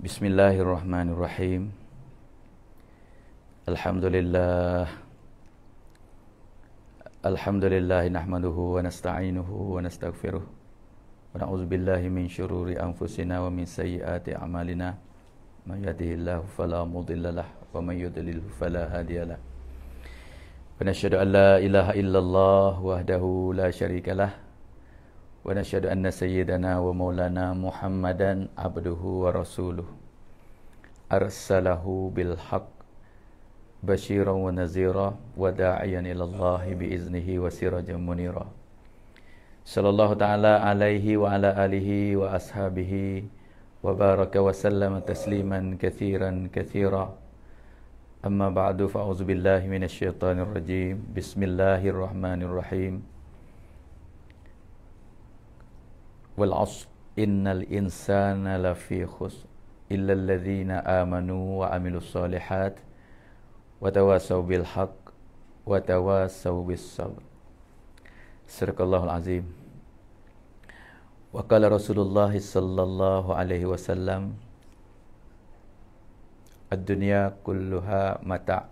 Bismillahirrahmanirrahim. Alhamdulillah. Alhamdulillah nahmaduhu wa nasta'inuhu wa nastaghfiruh. Wa na'udzu billahi min syururi anfusina wa min sayyiati a'malina. May yahdihillahu fala mudhillalah wa may yudlilhu fala hadiyalah. Wa nashhadu an la ilaha illallah wahdahu la syarikalah. Wa nashhadu anna sayyidana wa maulana Muhammadan abduhu wa rasuluh. Arsalahu bil haqq basyiran wa nazira wa da'iyan ila Allah bi iznihi wa sirajan munira. Sallallahu ta'ala alaihi wa ala alihi wa ashabihi wa baraka wa sallama tasliman katsiran katsira. Amma ba'du, fa'udzu billahi minasy syaithanir rajim. Bismillahirrahmanirrahim. Wal 'ashr innal insana lafi khusr illa alladhina amanu wa 'amilus solihat wa tawasaw bil haqq wa tawasaw bis sabr. Sadaqallahul azim. Wa qala Rasulullah sallallahu alaihi wasallam, ad-dunya kulluha mata'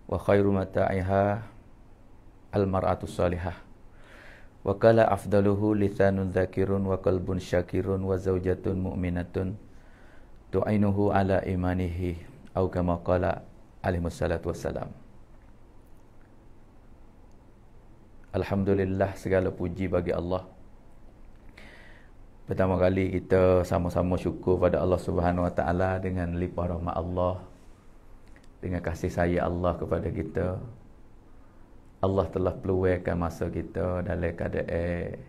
wa khairu mata'iha al-mar'atu salihah. Wa qala afdaluhu lisanun dzakirun wa qalbun syakirun wa zaujatun mu'minatun tu'inuhu ala imanihi, au kama qala alaihi wassalatu wassalam. Alhamdulillah, segala puji bagi Allah. Pertama kali kita sama-sama syukur pada Allah Subhanahu Wa Taala dengan limpah rahmat Allah, dengan kasih sayang Allah kepada kita. Allah telah peluangkan masa kita dalam keadaan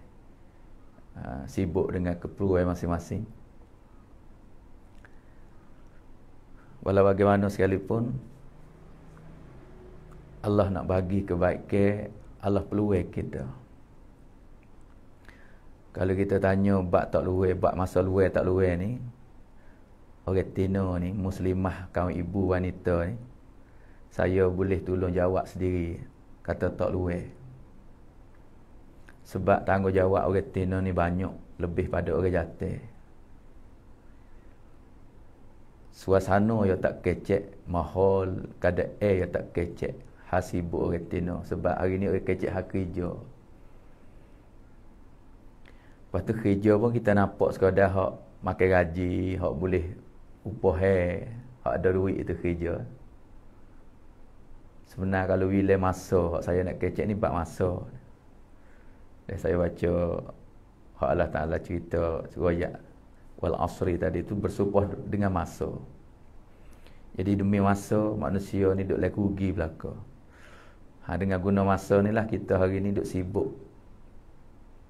sibuk dengan keperluan masing-masing. Walau bagaimana sekalipun, Allah nak bagi kebaikan, Allah peluang kita. Kalau kita tanya bab tak luar, bab masa luar tak luar ni, orang Tino ni, muslimah, kaum ibu wanita ni, saya boleh tolong jawab sendiri, kata tak luar. Sebab tanggungjawab orang Tino ni banyak, lebih pada orang jatuh. Suasana yang tak kecek, mahal keadaan yang tak kecek, hasibuk orang Tino. Sebab hari ni orang kecek hak kerja. Lepas tu kerja pun kita nampak sekadar hak makan gaji, hak boleh upah, hak ada duit itu kerja. Sebenarnya kalau bila masa hak saya nak kecek ni bab masa. Dan saya baca hak Allah Ta'ala cerita ayat wal asri tadi tu bersumpah dengan masa. Jadi demi masa manusia ni duk lagi rugi belaka. Dengan guna masa ni lah kita hari ni duk sibuk.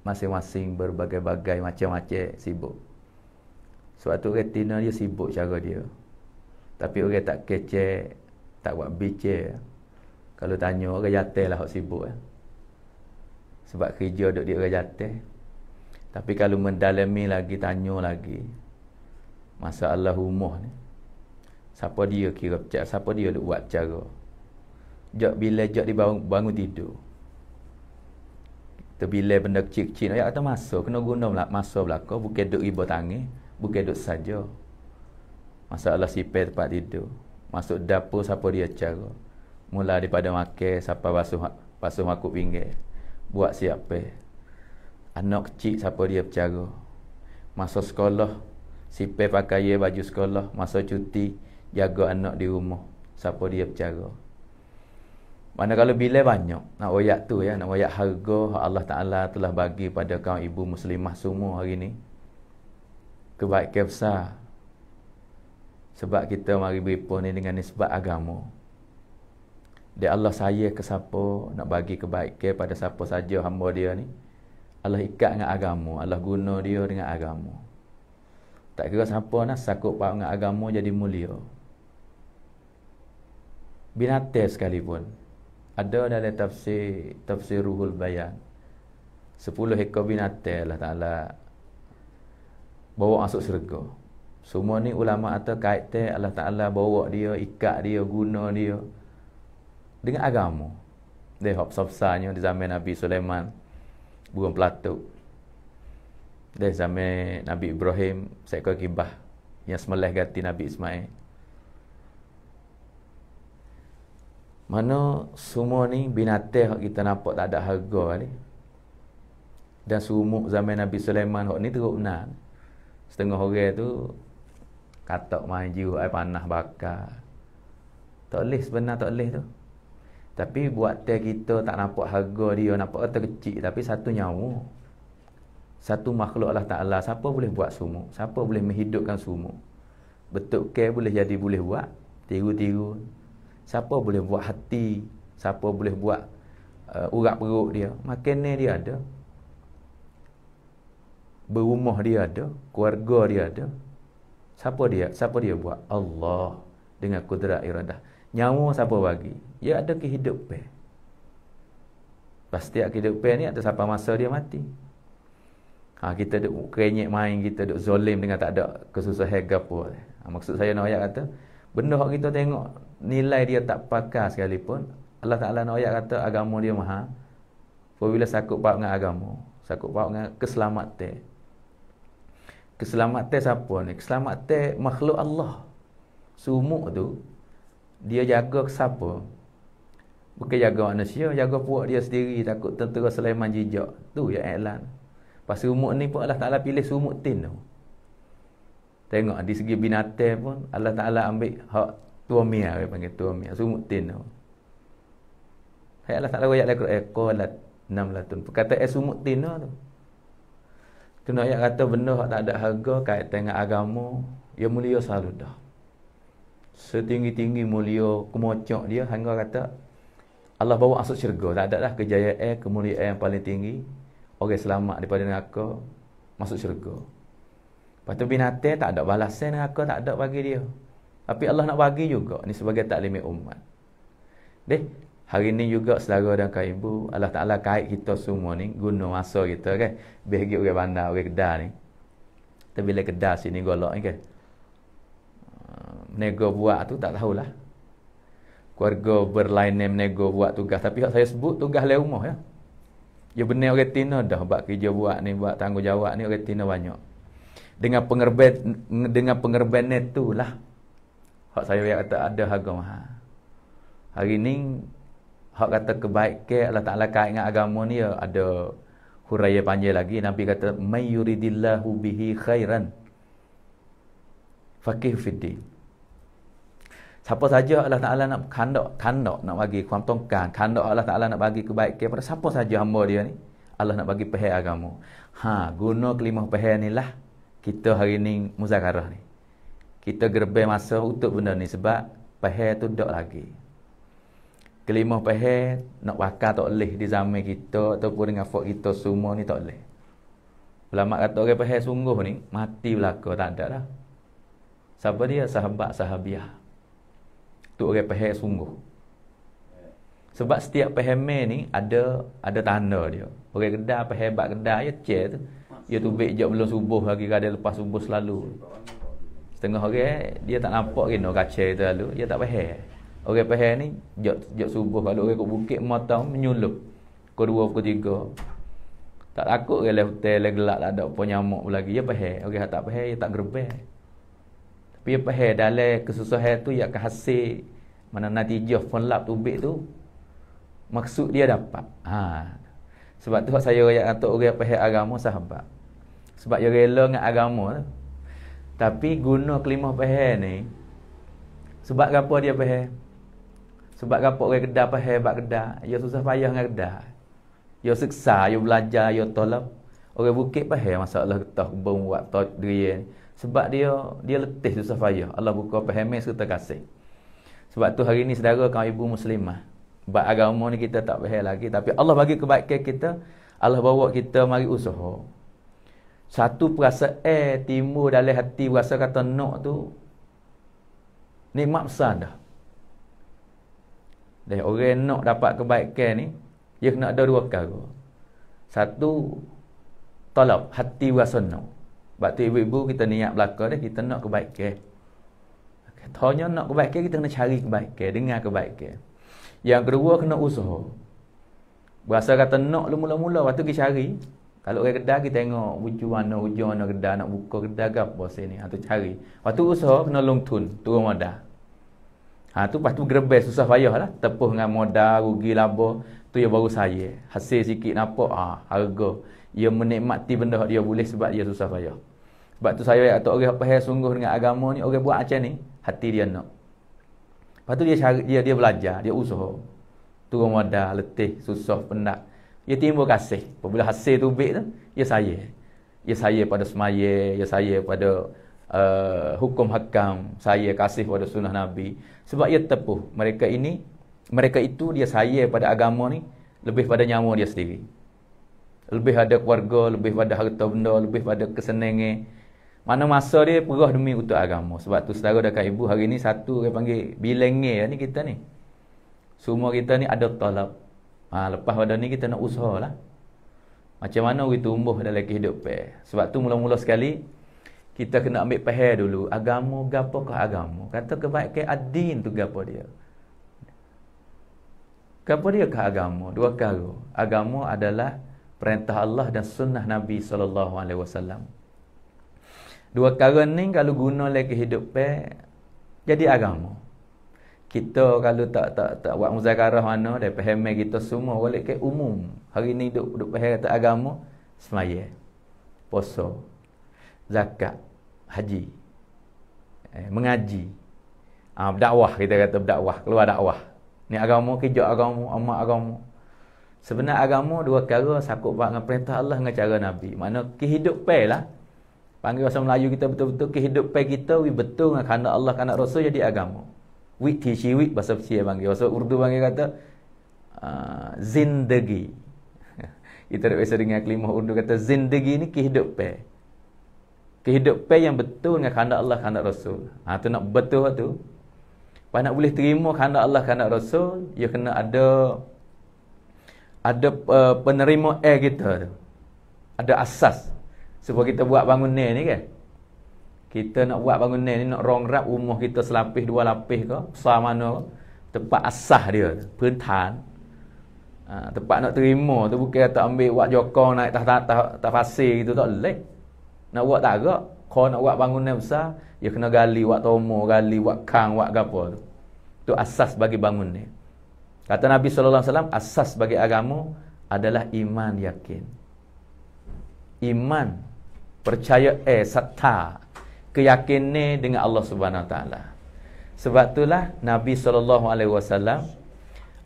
Masing-masing berbagai-bagai macam-macam sibuk. Sebab tu orang Tina dia sibuk cara dia. Tapi orang tak kecek, tak buat bicara. Kalau tanya orang jatuh lah hak sibuk. Sebab kerja duk dia orang jatuh. Tapi kalau mendalami lagi, tanya lagi, masalah rumah ni, siapa dia kira pecah, siapa dia duk buat cara. Jak bila jak bangun tidur, terbilai benda kecil-kecil, ayat kata masa, kena guna masa belaka, bukan duk riba tangan, bukan duk saja. Masalah sipir tempat tidur, masuk dapur siapa dia cara, mula daripada makan siapa basuh makuk pinggir, buat siapa. Anak kecil siapa dia bercara, masa sekolah sipir pakai baju sekolah, masa cuti jaga anak di rumah, siapa dia bercara. Mana kalau bila banyak nak wayak tu ya, nak wayak harga Allah Ta'ala telah bagi pada kaum ibu muslimah semua hari ni, kebaikan besar. Sebab kita mari beripun ni dengan nisbat agama. Dia Allah sayang ke siapa, nak bagi kebaikan pada siapa saja hamba dia ni, Allah ikat dengan agama, Allah guna dia dengan agama. Tak kira siapa nak sakut dengan agama jadi mulia. Binatang sekalipun. Ada dalam tafsir Ruhul Bayan, 10 ekor binatang Allah Ta'ala bawa masuk syurga. Semua ni ulama atau kaitan Allah Ta'ala bawa dia, ikat dia, guna dia dengan agama. Dia hak besar-besarnya di zaman Nabi Sulaiman, burung pelatuk. Dari zaman Nabi Ibrahim, seekor kibah yang sembelih ganti Nabi Ismail. Mana semua ni binatang kita nampak tak ada harga ni. Dan sumuk zaman Nabi Sulaiman hok ni teruk benar. Setengah orang tu katak main jiwa air panah bakar. Tak boleh sebenar, tak boleh tu. Tapi buat kita tak nampak harga dia, nampak kata kecil, tapi satu nyawa. Satu makhluk Allah Ta'ala. Siapa boleh buat sumuk? Siapa boleh menghidupkan sumuk? Betul ke boleh jadi boleh buat? Tiru-tiru. Siapa boleh buat hati? Siapa boleh buat urat perut dia? Makanan dia ada. Berumah dia ada. Keluarga dia ada. Siapa dia? Siapa dia buat? Allah. Dengan kudrat iradah. Nyawa siapa bagi? Dia ada kehidupan. Pasti kehidupan ni ada sampai masa dia mati. Kita duk kerenyek main, kita duk zolim dengan tak ada kesusahan ke apa. Maksud saya nak ayat kata, benda yang kita tengok nilai dia tak pakar sekalipun, Allah Ta'ala nak ayat kata agama dia mahal. Apabila sakut paut dengan agama, sakut paut dengan keselamatan. Keselamatan siapa ni? Keselamatan makhluk Allah. Sumuk tu dia jaga ke siapa? Bukan jaga manusia, jaga puak dia sendiri, takut tentera Sulaiman jijak. Tu yang iklan. Pas sumuk ni pun Allah Ta'ala pilih sumuk tin tu. Tengok di segi binatang pun Allah Ta'ala ambil hak tuamia, dia panggil tuamia, sumuk tin tu. Hai Allah Ta'ala ayat Al-Quran qalat namlatun. Perkataan sumuk tin tu. Tu nak ayat kata benda hak tak ada harga kaitan dengan agama, dia mulia selalu dah. Setinggi-tinggi mulia kemocok dia hingga kata Allah bawa masuk syurga. Tak ada dah kejayaan, kemuliaan yang paling tinggi. Orang selamat daripada neraka masuk syurga. Lepas tu binatang tak ada balasan, neraka tak ada bagi dia. Tapi Allah nak bagi juga. Ni sebagai taklim umat. Deh, hari ni juga saudara dan kawan ibu, Allah Ta'ala kait kita semua ni guna masa kita kan. Bagi orang bandar, orang Kedah ni. Kita bila Kedah sini golok ni kan. Menego buat tu tak tahulah. Keluarga berlainan menego buat tugas. Tapi saya sebut tugas le rumah ya. Ya benar orang Tina dah buat kerja buat ni, buat tanggungjawab ni orang Tina banyak. Dengan pengerban tu lah. Hak saya kata ada harga mahal. Hari ni hak kata kebaikan Allah Ta'ala kait dengan agama ni ya, ada huraian panjang lagi. Nabi kata may yuridillahu bihi khairan faqih fiddin. Siapa saja Allah Ta'ala nak kandak nak bagi keuntungan, kandak Allah Ta'ala nak bagi kebaikan pada siapa saja hamba dia ni, Allah nak bagi pahal agama. Guna kelimah pahal ni lah kita hari ni muzakarah ni. Kita gerbe masa untuk benda ni sebab pahal tu tak lagi. Kelimah pahal nak bakar tak boleh di zaman kita ataupun dengan fok kita semua ni tak boleh. Ulama kata orang pahal sungguh ni mati belaka tak ada dah. Siapa dia? Sahabat sahabiah. Tu orang pahal sungguh. Sebab setiap pahaman ni ada tanda dia. Orang Kedah pahebat Kedah ya cek tu. Dia tubik je belum subuh lagi, kadang lepas subuh selalu. Setengah orang dia tak nampak kena kaca tu lalu, dia tak faham. Orang faham ni jok subuh kalau orang kat bukit matang menyulup. Pukul 2 pukul 3. Tak takut ke le hotel le gelap tak ada apa nyamuk lagi. Dia faham. Orang tak faham dia tak gerbang. Tapi dia faham dalam kesusahan tu ia akan hasil mana natijah fonlap tubik tu maksud dia dapat. Sebab tu saya ayat kata orang faham agama sahabat. Sebab dia rela dengan agama tu. Tapi guna kelimah faham ni sebab apa dia faham? Sebab apa orang Kedah faham bab Kedah? Dia susah payah dengan Kedah. Dia siksa, dia belajar, dia tolak. Orang bukit faham masalah getah kebun buat diri ni. Sebab dia letih susah payah. Allah buka faham serta kasih. Sebab tu hari ni saudara kaum ibu muslimah, bab agama ni kita tak faham lagi, tapi Allah bagi kebaikan kita. Allah bawa kita mari usaha. Satu perasaan timbul dalam hati rasa kata nak tu nikmat besar dah. Dan orang nak dapat kebaikan ni dia kena ada dua perkara. Satu talab, hati rasa nak. Sebab tu ibu-ibu kita niat belaka dah kita nak kebaikan. Hanya nak kebaikan kita kena cari kebaikan, dengar kebaikan. Yang kedua kena usaha. Berasa kata nak mula-mula waktu kita cari Kalau orang Kedah kita tengok hujung mana Kedah nak buka Kedah ke apa sini. Tu cari. Lepas tu usaha kena longtun, turun modal. Tu lepas tu gerebek susah payah lah. Tepuh dengan modal, rugi laba. Tu ya baru saya. Hasil sikit nampak, harga. Ia menikmati benda dia boleh sebab dia susah payah. Sebab tu saya atau orang faham sungguh dengan agama ni, orang buat macam ni, hati dia nak. Lepas tu dia cari, dia belajar, dia usaha. Turun modal, letih, susah, penat. Dia timbul kasih. Apabila hasil tu baik tu, dia saya. Dia saya pada semaya, dia saya pada hukum hakam, saya kasih pada sunnah Nabi. Sebab dia tepuh. Mereka itu dia saya pada agama ni lebih pada nyawa dia sendiri. Lebih pada keluarga, lebih pada harta benda, lebih pada kesenangan. Mana masa dia perah demi untuk agama. Sebab tu saudara dekat ibu hari ni satu dia panggil bilenge ni kita ni. Semua kita ni ada talab. Lepas pada ni kita nak usaha lah. Macam mana kita tumbuh dalam kehidupan. Sebab tu mula-mula sekali kita kena ambil faham dulu. Agama gapakah agama? Kata kebaikan ad-din tu gapo dia? Gapo dia ke agama? Dua perkara. Agama adalah perintah Allah dan sunnah Nabi SAW. Dua perkara ni kalau guna dalam kehidupan jadi agama. Kita kalau tak buat muzakarah mana dan faham kita semua boleh ke umum. Hari ni duk faham kata agama, semaya, puasa, zakat, haji, mengaji. Berdakwah, kita kata berdakwah, keluar dakwah. Ni agama, kerja agama, amal agama. Sebenarnya agama dua perkara sakut buat dengan perintah Allah dengan cara Nabi. Mana kehidupan lah. Panggil bahasa Melayu kita betul-betul kehidupan kita betul dengan kehendak Allah, kehendak Rasul jadi agama. Wik tishi wik bahasa Persia panggil. Bahasa Urdu panggil kata zindagi. Kita dah biasa dengar kelimah Urdu kata zindagi ni kehidupan. Kehidupan yang betul dengan kehendak Allah, kehendak Rasul. Tu nak betul tu. Kalau nak boleh terima kehendak Allah, kehendak Rasul, dia kena ada penerima kita tu. Ada asas. Sebab kita buat bangunan ni kan. Kita nak buat bangunan ni, nak rongrap rumah kita selapis, dua lapis ke, besar mana ke, tempat asas dia, perintahan. Tempat nak terima tu bukan kata ambil buat jokong naik tak pasir gitu, tak boleh. Nak buat tak agak. Kalau nak buat bangunan besar, dia kena gali, buat tomo, gali, buat kang, buat apa tu. Tu asas bagi bangunan. Kata Nabi SAW, asas bagi agama adalah iman yakin. Iman, percaya, serta keyakinan dengan Allah Subhanahu Wa Taala. Sebab itulah Nabi SAW,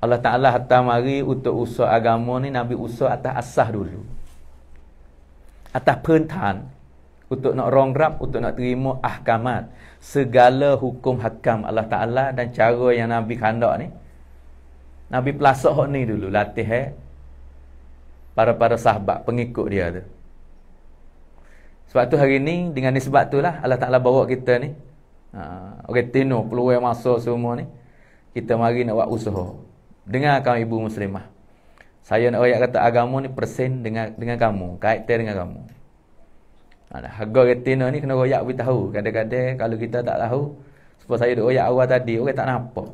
Allah Taala hantar mari untuk usaha agama ni, Nabi usaha atas asas dulu. Atas perintahan untuk nak rongrap, untuk nak terima ahkamat, segala hukum hakam Allah Taala dan cara yang Nabi kandak ni. Nabi pelasak hak ni dulu, latih para sahabat pengikut dia tu. Sebab tu hari ni dengan nisbat tu lah Allah Ta'ala bawa kita ni orang tino peluang masa semua ni kita mari nak buat usaha. Dengar kamu ibu muslimah, saya nak ayat kata agama ni persen dengan kamu, kaitan dengan kamu. Harga orang tino ni kena royak beritahu. Kadang-kadang kalau kita tak tahu, sebab saya duk royak awal tadi, orang tak nampak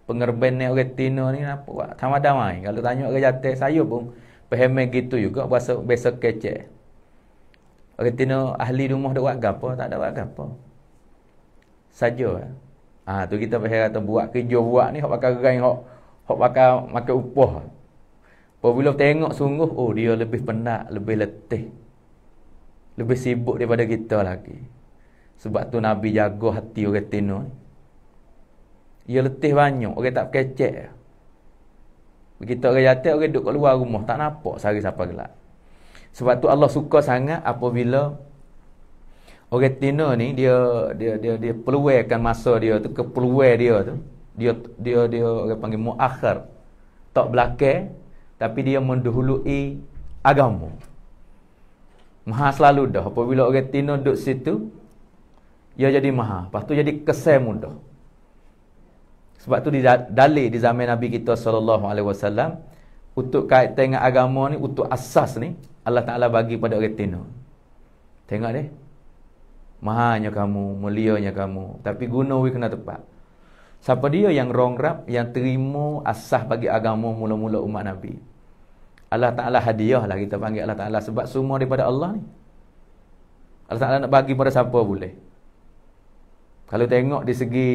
pengerben ni orang tino ni nampak sama damai. Kalau tanya orang jatuh, saya pun faham gitu juga, bahasa kecek. Orang tino ahli rumah dak buat gapo, tak ada buat gapo. Saja. Tu kita faham kata buat kerja buat ni hok pakai gerai, hok pakai makan upah. Apabila tengok sungguh, dia lebih penat, lebih letih. Lebih sibuk daripada kita lagi. Sebab tu Nabi jaga hati orang tino ni. Dia letih banyak, orang tak kecek. Kita orang jatuh, orang duduk kat luar rumah, tak nampak sehari siapa gelap. Sebab tu Allah suka sangat apabila orang tino ni dia peluangkan masa dia tu ke peluang dia tu. Dia orang panggil muakhir. Tak belakang tapi dia mendahului agama. Maha selalu dah. Apabila orang tino duduk situ, dia jadi maha. Lepas tu jadi kesan mudah. Sebab tu dalil di zaman Nabi kita SAW, untuk kaitan dengan agama ni, untuk asas ni, Allah Ta'ala bagi pada orang tino. Tengok deh. Mahanya kamu, mulianya kamu. Tapi guna kena tepat. Siapa dia yang rongrap, yang terima asas bagi agama mula-mula umat Nabi. Allah Ta'ala hadiah lah kita panggil Allah Ta'ala. Sebab semua daripada Allah ni. Allah Ta'ala nak bagi pada siapa boleh. Kalau tengok di segi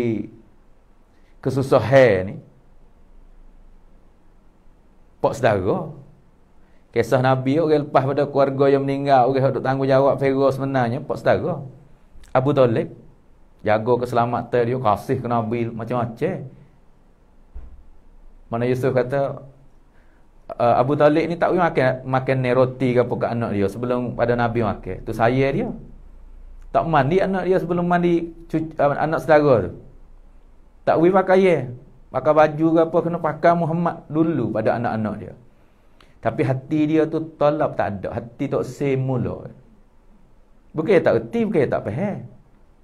kesusahan ni, pak saudara, kisah Nabi orang lepas pada keluarga yang meninggal, orang duk tanggungjawab Firaun sebenarnya pak saudara. Abu Talib jaga keselamatan dia, kasih ke Nabi macam-macam. Mana Yusuf kata Abu Talib ni tak boleh makan roti ke apa ke anak dia sebelum pada Nabi makan. Tu saya dia. Tak mandi anak dia sebelum mandi anak saudara tu. Tak boleh pakai baju ke apa, kena pakai Muhammad dulu pada anak-anak dia. Tapi hati dia tu tolak tak ada. Hati tak semula. Bukan dia tak erti, bukan dia tak faham.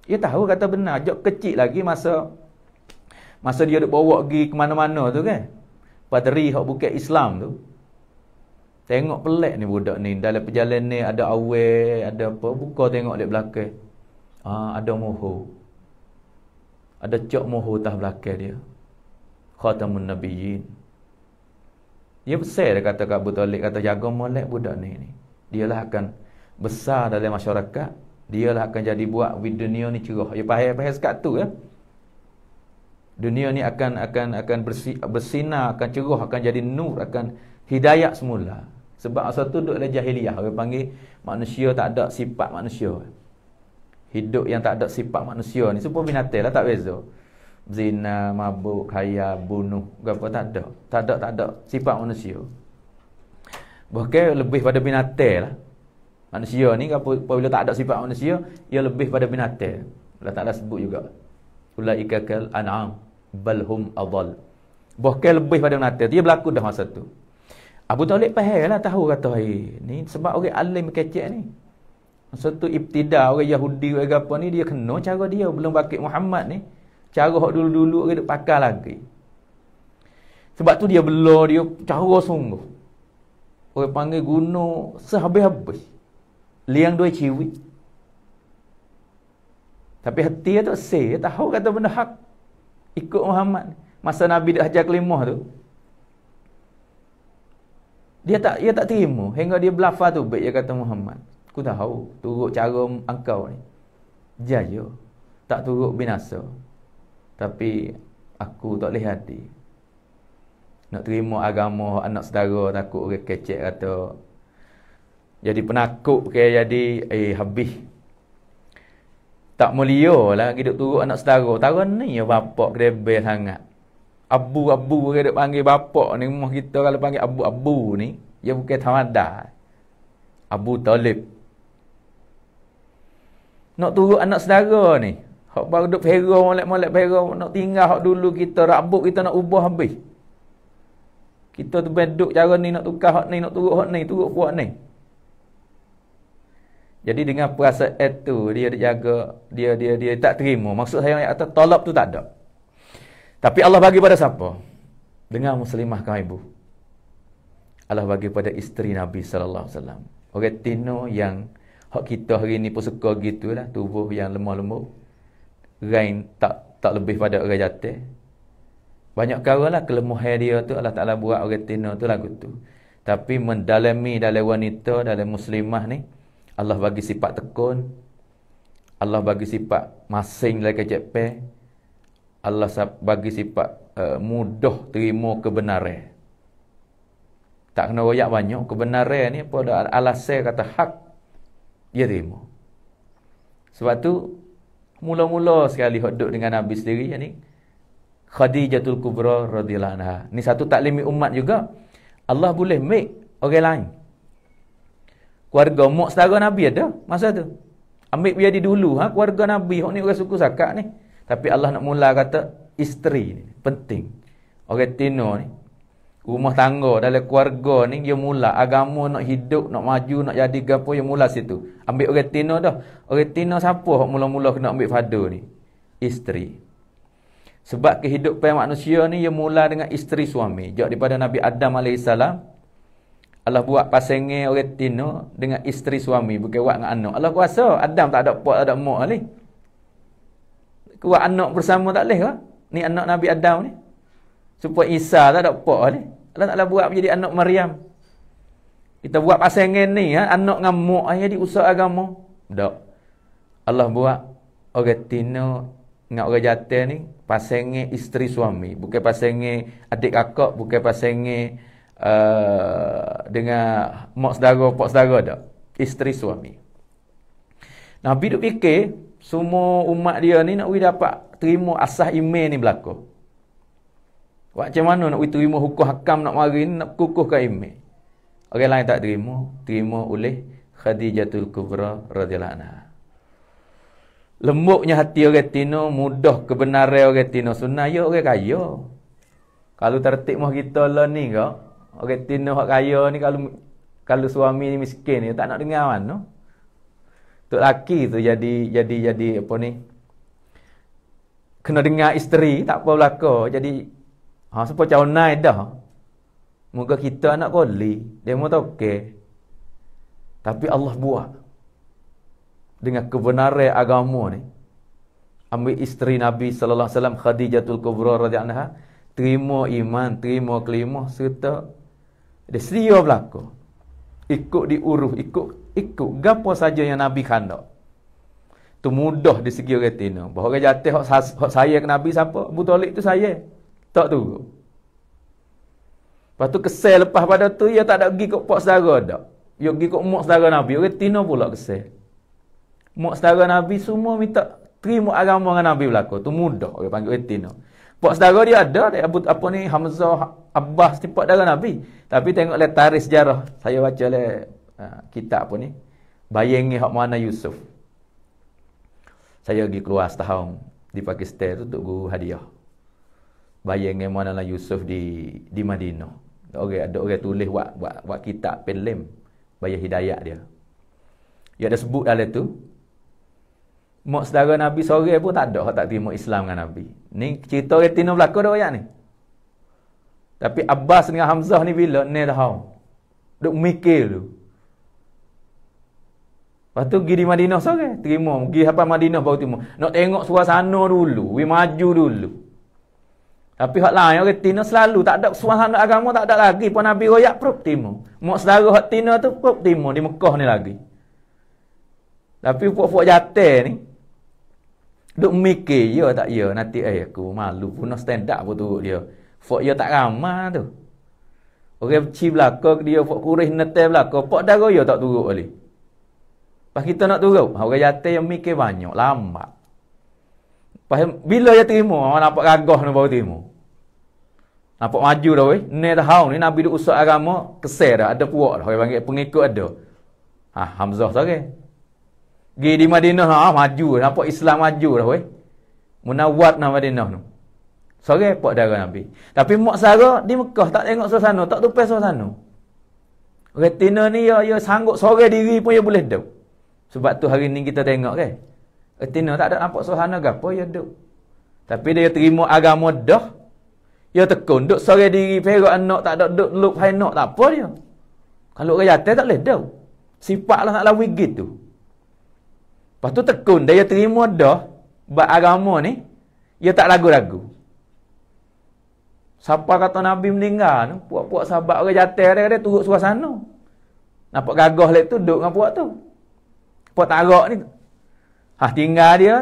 Dia tahu kata benar. Jok kecil lagi masa dia duk bawa pergi ke mana-mana tu kan. Padri hak bukit Islam tu. Tengok pelik ni budak ni. Dalam perjalanan ni ada awal, ada apa. Buka tengok di belakang. Ada mohon. Ada cok mohon atas belakang dia. Khatamun Nabiyyin. Dia besar dia kata kat Abu Talib. Kata jaga molek budak ni. Dialah akan besar dalam masyarakat. Dialah akan jadi buat dunia ni cerah. Dia faham sekat tu ya. Dunia ni akan bersinar, akan cerah, akan jadi nur, akan hidayah semula. Sebab asal tu duduk dalam jahiliyah. Orang panggil manusia tak ada sifat manusia. Hidup yang tak ada sifat manusia ni semua binatang lah, tak beza. Zina, mabuk, khayal, bunuh, apa tak ada. Tak ada sifat manusia. Bahkan lebih pada binatang lah. Manusia ni apabila tak ada sifat manusia, ia lebih pada binatang. Allah Ta'ala sebut juga. Ulaika kal an'am bal hum adall. Bahkan lebih pada binatang. Dia berlaku dah masa tu. Abu Talib faham lah, tahu kata ni sebab orang alim kecek ni. Masa tu ibtida orang Yahudi orang apa ni, dia kena cara dia belum bakit Muhammad ni. Cara hak dulu-dulu orang duk pakai lagi. Sebab tu dia bela dia cara sungguh. Orang panggil guna sehabis-habis. Liang dua ciwi. Tapi hati dia tak say, dia tahu kata benda hak. Ikut Muhammad. Masa Nabi dah hajar kelimah tu, dia tak terima. Hingga dia belafaz tu baik dia kata Muhammad. Aku tahu turut cara engkau ni jaya, tak turut binasa. Tapi aku tak boleh hati nak terima agama anak saudara. Takut orang kecek kata jadi penakut ke, jadi habis tak mulia lah hidup turut anak saudara. Tahu ni ya bapak kedebel sangat. Abu-abu orang duk panggil bapak ni, rumah kita kalau panggil abu-abu ni, dia bukan tamadah. Abu Talib. Nak turut anak saudara ni, hak baru duk Firaun, molek-molek Firaun, nak tinggal hak dulu kita, rabuk kita nak ubah habis. Kita tu beduk cara ni, nak tukar hak ni, nak turut hak ni, turut buat ni. Jadi dengan perasaan itu dia jaga, dia tak terima. Maksud saya yang atas tolak tu tak ada. Tapi Allah bagi pada siapa? Dengan muslimah kaum ibu. Allah bagi pada isteri Nabi sallallahu alaihi wasallam. Orang tino yang hak kita hari ni pun suka gitulah, tubuh yang lemah lembut. Rain tak lebih pada orang jatuh. Banyak karalah kelemahan dia tu Allah Taala buat orang tino tu lagu tu. Tapi mendalami dalam wanita, dalam muslimah ni, Allah bagi sifat tekun. Allah bagi sifat masing dalam kecep. Allah bagi sifat mudah terima kebenaran. Tak kena royak banyak. Kebenaran ni pada alasan kata hak, dia terima. Sebab tu mula-mula sekali duduk dengan Nabi sendiri, yani Khadijatul Kubra radhiyallahu anha. Ni satu taklim umat juga. Allah boleh make orang lain. Keluarga mak saudara Nabi ada masa tu. Ambil biar di dulu keluarga Nabi hok ni orang suku Sakak ni. Tapi Allah nak mula kata isteri ni penting. Orang tino ni rumah tangga dalam keluarga ni dia mula agama nak hidup, nak maju, nak jadi gapo dia mula situ. Ambil orang tino dah. Orang tino siapa hok mula-mula kena ambil fada ni? Isteri. Sebab kehidupan manusia ni dia mula dengan isteri suami. Sejak daripada Nabi Adam AS, Allah buat pasangan orang tino dengan isteri suami, bukan buat dengan anak. Allah kuasa Adam tak ada pak, tak ada mak ni. Kuat anak bersama tak boleh ke? Ni anak Nabi Adam ni. Supaya Isa tak ada pak ni. Allah Ta'ala buat menjadi anak Maryam. Kita buat pasangan ni, anak ngamuk, ayah diusah agama. Tak. Allah buat orang tino dengan orang jatuh ni, pasangan isteri suami. Bukan pasangan adik kakak, bukan pasangan dengan mak saudara, pak saudara tak. Isteri suami. Nabi duk fikir, semua umat dia ni nak dapat terima asas iman ni berlaku. Macam mana nak terima hukum hakam nak mari ni, nak kukuhkan iman. Orang lain tak terima oleh Khadijatul Kubra radhiyallahu anha. Lembutnya hati orang tino, mudah kebenaran orang tino. Sunnah ya orang kaya. Kalau tertib mah kita lah ni kau. Orang tino hak kaya ni kalau suami ni miskin ni tak nak dengar mana. Tok laki tu jadi apa ni? Kena dengar isteri tak apa belaka. Jadi siapa cawan naik dah. Moga kita anak koli, dia mau tahu okey. Tapi Allah buat dengan kebenaran agama ni. Ambil isteri Nabi sallallahu alaihi wasallam Khadijatul Kubra radhiyallahu anha, terima iman, terima kalimah serta dia sedia berlaku. Ikut diuruh, ikut gapo saja yang Nabi khandak. Tu mudah di segi orang tino. Bahawa orang jatuh hak saya ke Nabi siapa? Abu Talib tu saya. Tak tu. Lepas tu kesal lepas pada tu dia tak ada pergi ke pak saudara dak. Dia pergi ke mak saudara Nabi. Orang tino pula kesal. Mak saudara Nabi semua minta terima agama dengan Nabi berlaku. Tu mudah orang panggil orang tino. Pak saudara dia ada apa ni Hamzah, Abbas tipak darah Nabi. Tapi tengok le tarikh sejarah. Saya baca le kitab apa ni? Bayangi hak mana Yusuf. Saya pergi keluar setahun di Pakistan tu untuk guru hadiah. Bayangi mana Yusuf di Madinah. Ada orang tulis buat kitab film bayar hidayah dia. Dia ada sebut dalam tu. Mak saudara Nabi sore pun tak ada hak tak terima Islam dengan Nabi. Ni cerita orang tino berlaku dah ayat ni. Tapi Abbas dengan Hamzah ni bila ni tahu. Duk mikir tu. Lepas tu pergi di Madinah sore, terima. Pergi sampai Madinah baru terima. Nak tengok suasana dulu, we maju dulu. Tapi hak lain orang tino selalu tak ada suasana agama tak ada lagi. Pun Nabi royak prok terima. Mak saudara hak tino tu prok terima di Mekah ni lagi. Tapi puak-puak jatuh ni duk mikir, ya tak ya, nanti aku malu pun nak stand up pun turut dia. Fok ya tak ramah tu. Orang beci belakang dia, fok kurih netai belakang, pok darah ya tak turut balik. Pas kita nak turut, orang jatuh yang mikir banyak, lambat. Pas bila dia terima, orang nampak gagah ni baru terima. Nampak maju dah weh. Ni tahu ni Nabi duk usah agama, kesel dah, ada puak dah. Orang panggil pengikut ada. Hamzah sore. Pergi di Madinah, maju. Nampak Islam maju dah weh. Munawwat nama Madinah tu. Sore pak darah Nabi. Tapi mak sara di Mekah tak tengok suasana, tak tupai suasana. Orang Tina ni ya sanggup sore diri pun ya boleh duduk. Sebab tu hari ni kita tengok kan. Orang Tina tak ada nampak suasana ke apa ya duduk. Tapi dia terima agama dah. Ya tekun duduk sore diri perak anak tak ada duduk luk hai nak tak apa dia. Kalau orang jatuh tak boleh duduk. Sifatlah nak lawi gitu. Lepas tu tekun dia terima dah bab agama ni, dia tak ragu-ragu. Siapa kata Nabi meninggal, puak-puak sahabat orang jatuh dia turut suasana. Nampak gagah lek tu duduk dengan puak tu. Puak tarak ni. Tinggal dia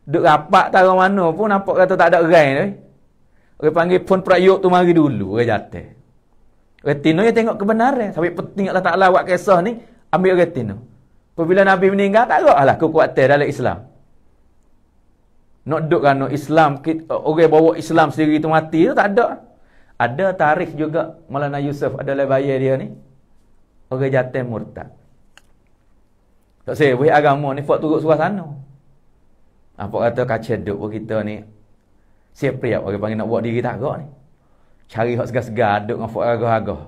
duduk rapat tarak mana pun nampak kata tak ada orang tu. Orang panggil pun prayuk tu mari dulu orang jatuh. Orang Tino dia tengok kebenaran. Sampai penting Allah Ta'ala buat kisah ni, ambil orang Tino. Apabila Nabi meninggal, tak geraklah kekuatan dalam Islam. Nak duduk kan Islam, orang bawa Islam sendiri tu mati tu, tak ada. Ada tarikh juga, Maulana Yusuf adalah bayar dia ni. Orang jatuh murtad. Tak saya, boleh agama ni, buat turut suasana. Apa kata kacau duduk pun kita ni, siap priap, orang panggil nak buat diri tak gerak ni. Cari hak segar-segar, duduk dengan buat agah-agah.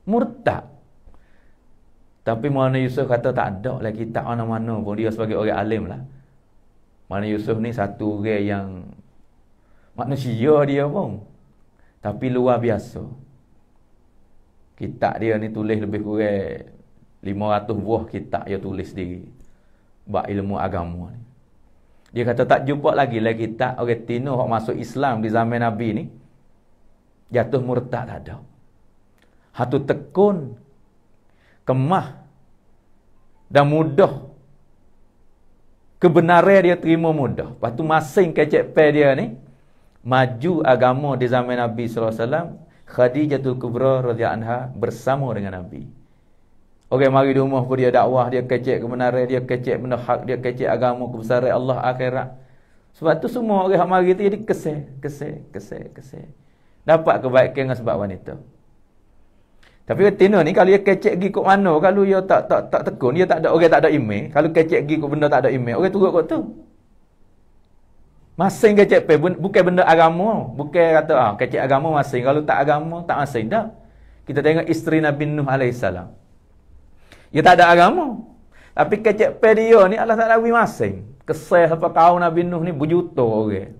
Murtad. Tapi Maulana Yusuf kata tak ada lah kitab mana-mana pun dia sebagai orang alim lah. Maulana Yusuf ni satu orang yang manusia dia pun. Tapi luar biasa. Kitab dia ni tulis lebih kurang 500 buah kitab dia tulis sendiri. Bab ilmu agama ni. Dia kata tak jumpa lagi kitab orang Tino yang masuk Islam di zaman Nabi ni. Jatuh murtad tak ada. Hatu tekun. kemah dan mudah. Kebenaran dia terima mudah. Lepas tu masing kecek pe dia ni maju agama di zaman Nabi sallallahu alaihi wasallam, Khadijatul Kubra radhiyallahu anha bersama dengan Nabi. Orang mari di rumah pun dia dakwah, dia kecek kebenaran, dia kecek benda hak, dia kecek agama kebesaran Allah akhirat. Sebab tu semua orang hak mari tu jadi keseh. Dapat kebaikan dengan sebab wanita. Tapi betina ni kalau dia kecek pergi kok mana, kalau dia tak tekun, dia tak ada orang tak ada email, kalau kecek pergi kok benda tak ada email, orang turut kok tu. Masing kecek pe bukan benda agama, bukan kata kecek agama masing, kalau tak agama tak masing dah. Kita tengok isteri Nabi Nuh alaihi salam. Dia tak ada agama. Tapi kecek pe dia ni Allah Taala bagi masing. Kesal sampai kaum Nabi Nuh ni berjuta orang.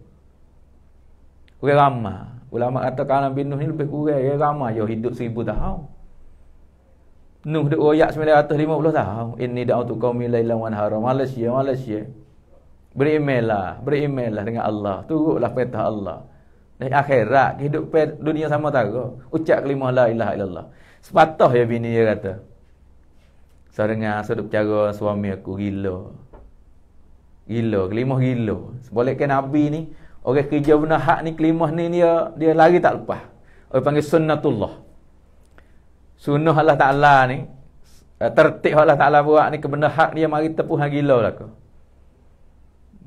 Orang ramai. Ulama kata kaum Nabi Nuh ni lebih kurang, dia ramai je hidup 1000 tahun. Nuh duk royak 950 tahun. Inni da'utu qaumi lailan wa nahara. Malaysia. Berimelah dengan Allah. Turutlah perintah Allah. Dari akhirat hidup dunia sama tara. Ucap kalimah la ilaha illallah. Sepatah ya bini dia kata. Saya dengar seduk cara suami aku gila, kelimah gila. Sebaliknya Nabi ni, orang kerja benar hak ni, kelimah ni dia lari tak lepas. Orang panggil sunnatullah. Sunnah Allah Ta'ala ni, tertib Allah Ta'ala buat ni, kebenar hak dia mari tepuh gila lah ke.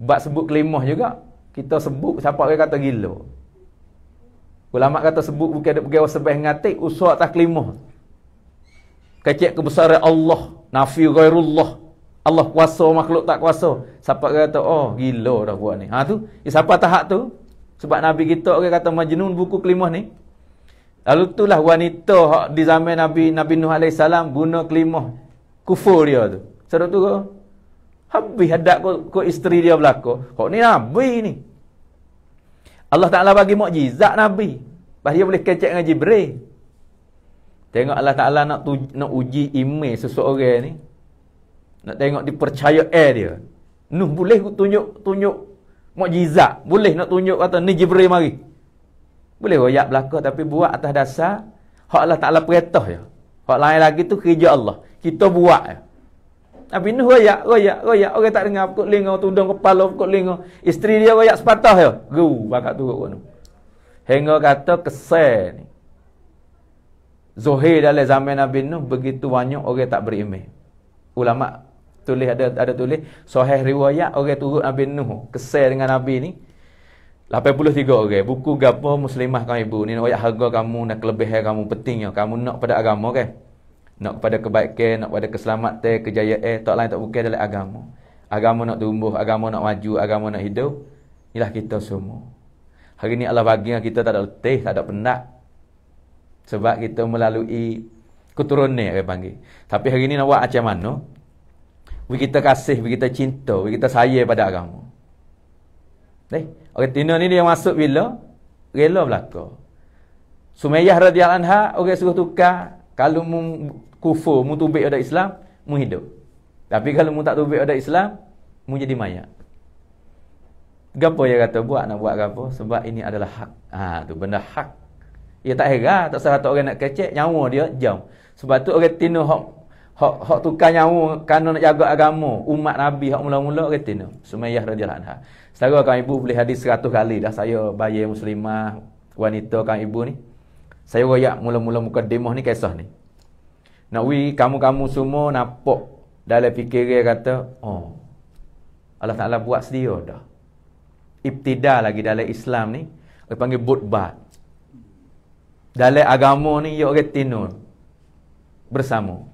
Bak sebut kelimah juga, kita sebut siapa orang kata gila. Ulama kata sebut bukan pergi sebah ngatik, usul atas kelimah. Kecek kebesaran Allah, nafi ghairullah. Allah kuasa, makhluk tak kuasa. Siapa kata, oh gila dah buat ni. Tu, siapa tahap tu? Sebab Nabi kita orang kata majnun buku kelimah ni. Lalu itulah wanita di zaman Nabi Nuh AS guna kelimah kufur dia tu. Sebab tu habis hadap ko isteri dia berlaku. Kok ni Nabi ni. Allah Ta'ala bagi mukjizat Nabi. Lepas dia boleh kecek dengan Jibril. Tengok Allah Ta'ala nak uji iman seseorang ni. Nak tengok dipercaya dia. Nuh boleh tunjuk mukjizat. Boleh nak tunjuk kata ni Jibril mari. Boleh royak belaka tapi buat atas dasar hak Allah Ta'ala perintah je. Hak lain lagi tu kerja Allah. Kita buat je. Nabi Nuh royak. Orang tak dengar pukul linga, tudung kepala pukul linga. Isteri dia royak sepatah je. Bakat turut kono. Hingga kata kesal ni. Zuhir dalam zaman Nabi Nuh begitu banyak orang tak beriman. Ulama tulis ada tulis sahih riwayat orang turut Nabi Nuh kesal dengan Nabi ni 83 orang. Buku gapo muslimah kamu ibu ni nak harga kamu, nak kelebihan kamu pentingnya. Kamu nak pada agama kan? Nak pada kebaikan, nak pada keselamatan, kejayaan, tak lain tak bukan dalam agama. Agama nak tumbuh, agama nak maju, agama nak hidup. Inilah kita semua. Hari ni Allah bagi kita tak ada letih, tak ada penat. Sebab kita melalui keturunan orang panggil. Tapi hari ni nak buat macam mana? Kita kasih, kita cinta, kita sayang pada agama. Orang Tina ni dia masuk bila? Rela belaka. Sumayyah radhiyallahu anha orang suruh tukar. Kalau mu kufur, mu tubik ada Islam, mu hidup. Tapi kalau mu tak tubik ada Islam, mu jadi mayat. Gapo dia kata buat nak buat gapo? Sebab ini adalah hak. Tu benda hak. Ia tak heran, tak salah orang nak kecek nyawa dia jam. Sebab tu orang Tina hak tukar nyawa kerana nak jaga agama umat Nabi hak mula-mula orang Tina. Sumayyah radhiyallahu anha. Setara kan ibu boleh hadis 100 kali dah saya bayar muslimah wanita kan ibu ni. Saya royak mula-mula mukadimah ni kisah ni. Nak kamu-kamu semua nampak dalam fikiran kata, Allah Ta'ala buat sedia dah. Ibtida lagi dalam Islam ni, dia panggil butbat. Dalam agama ni, ya orang tinun. Bersama.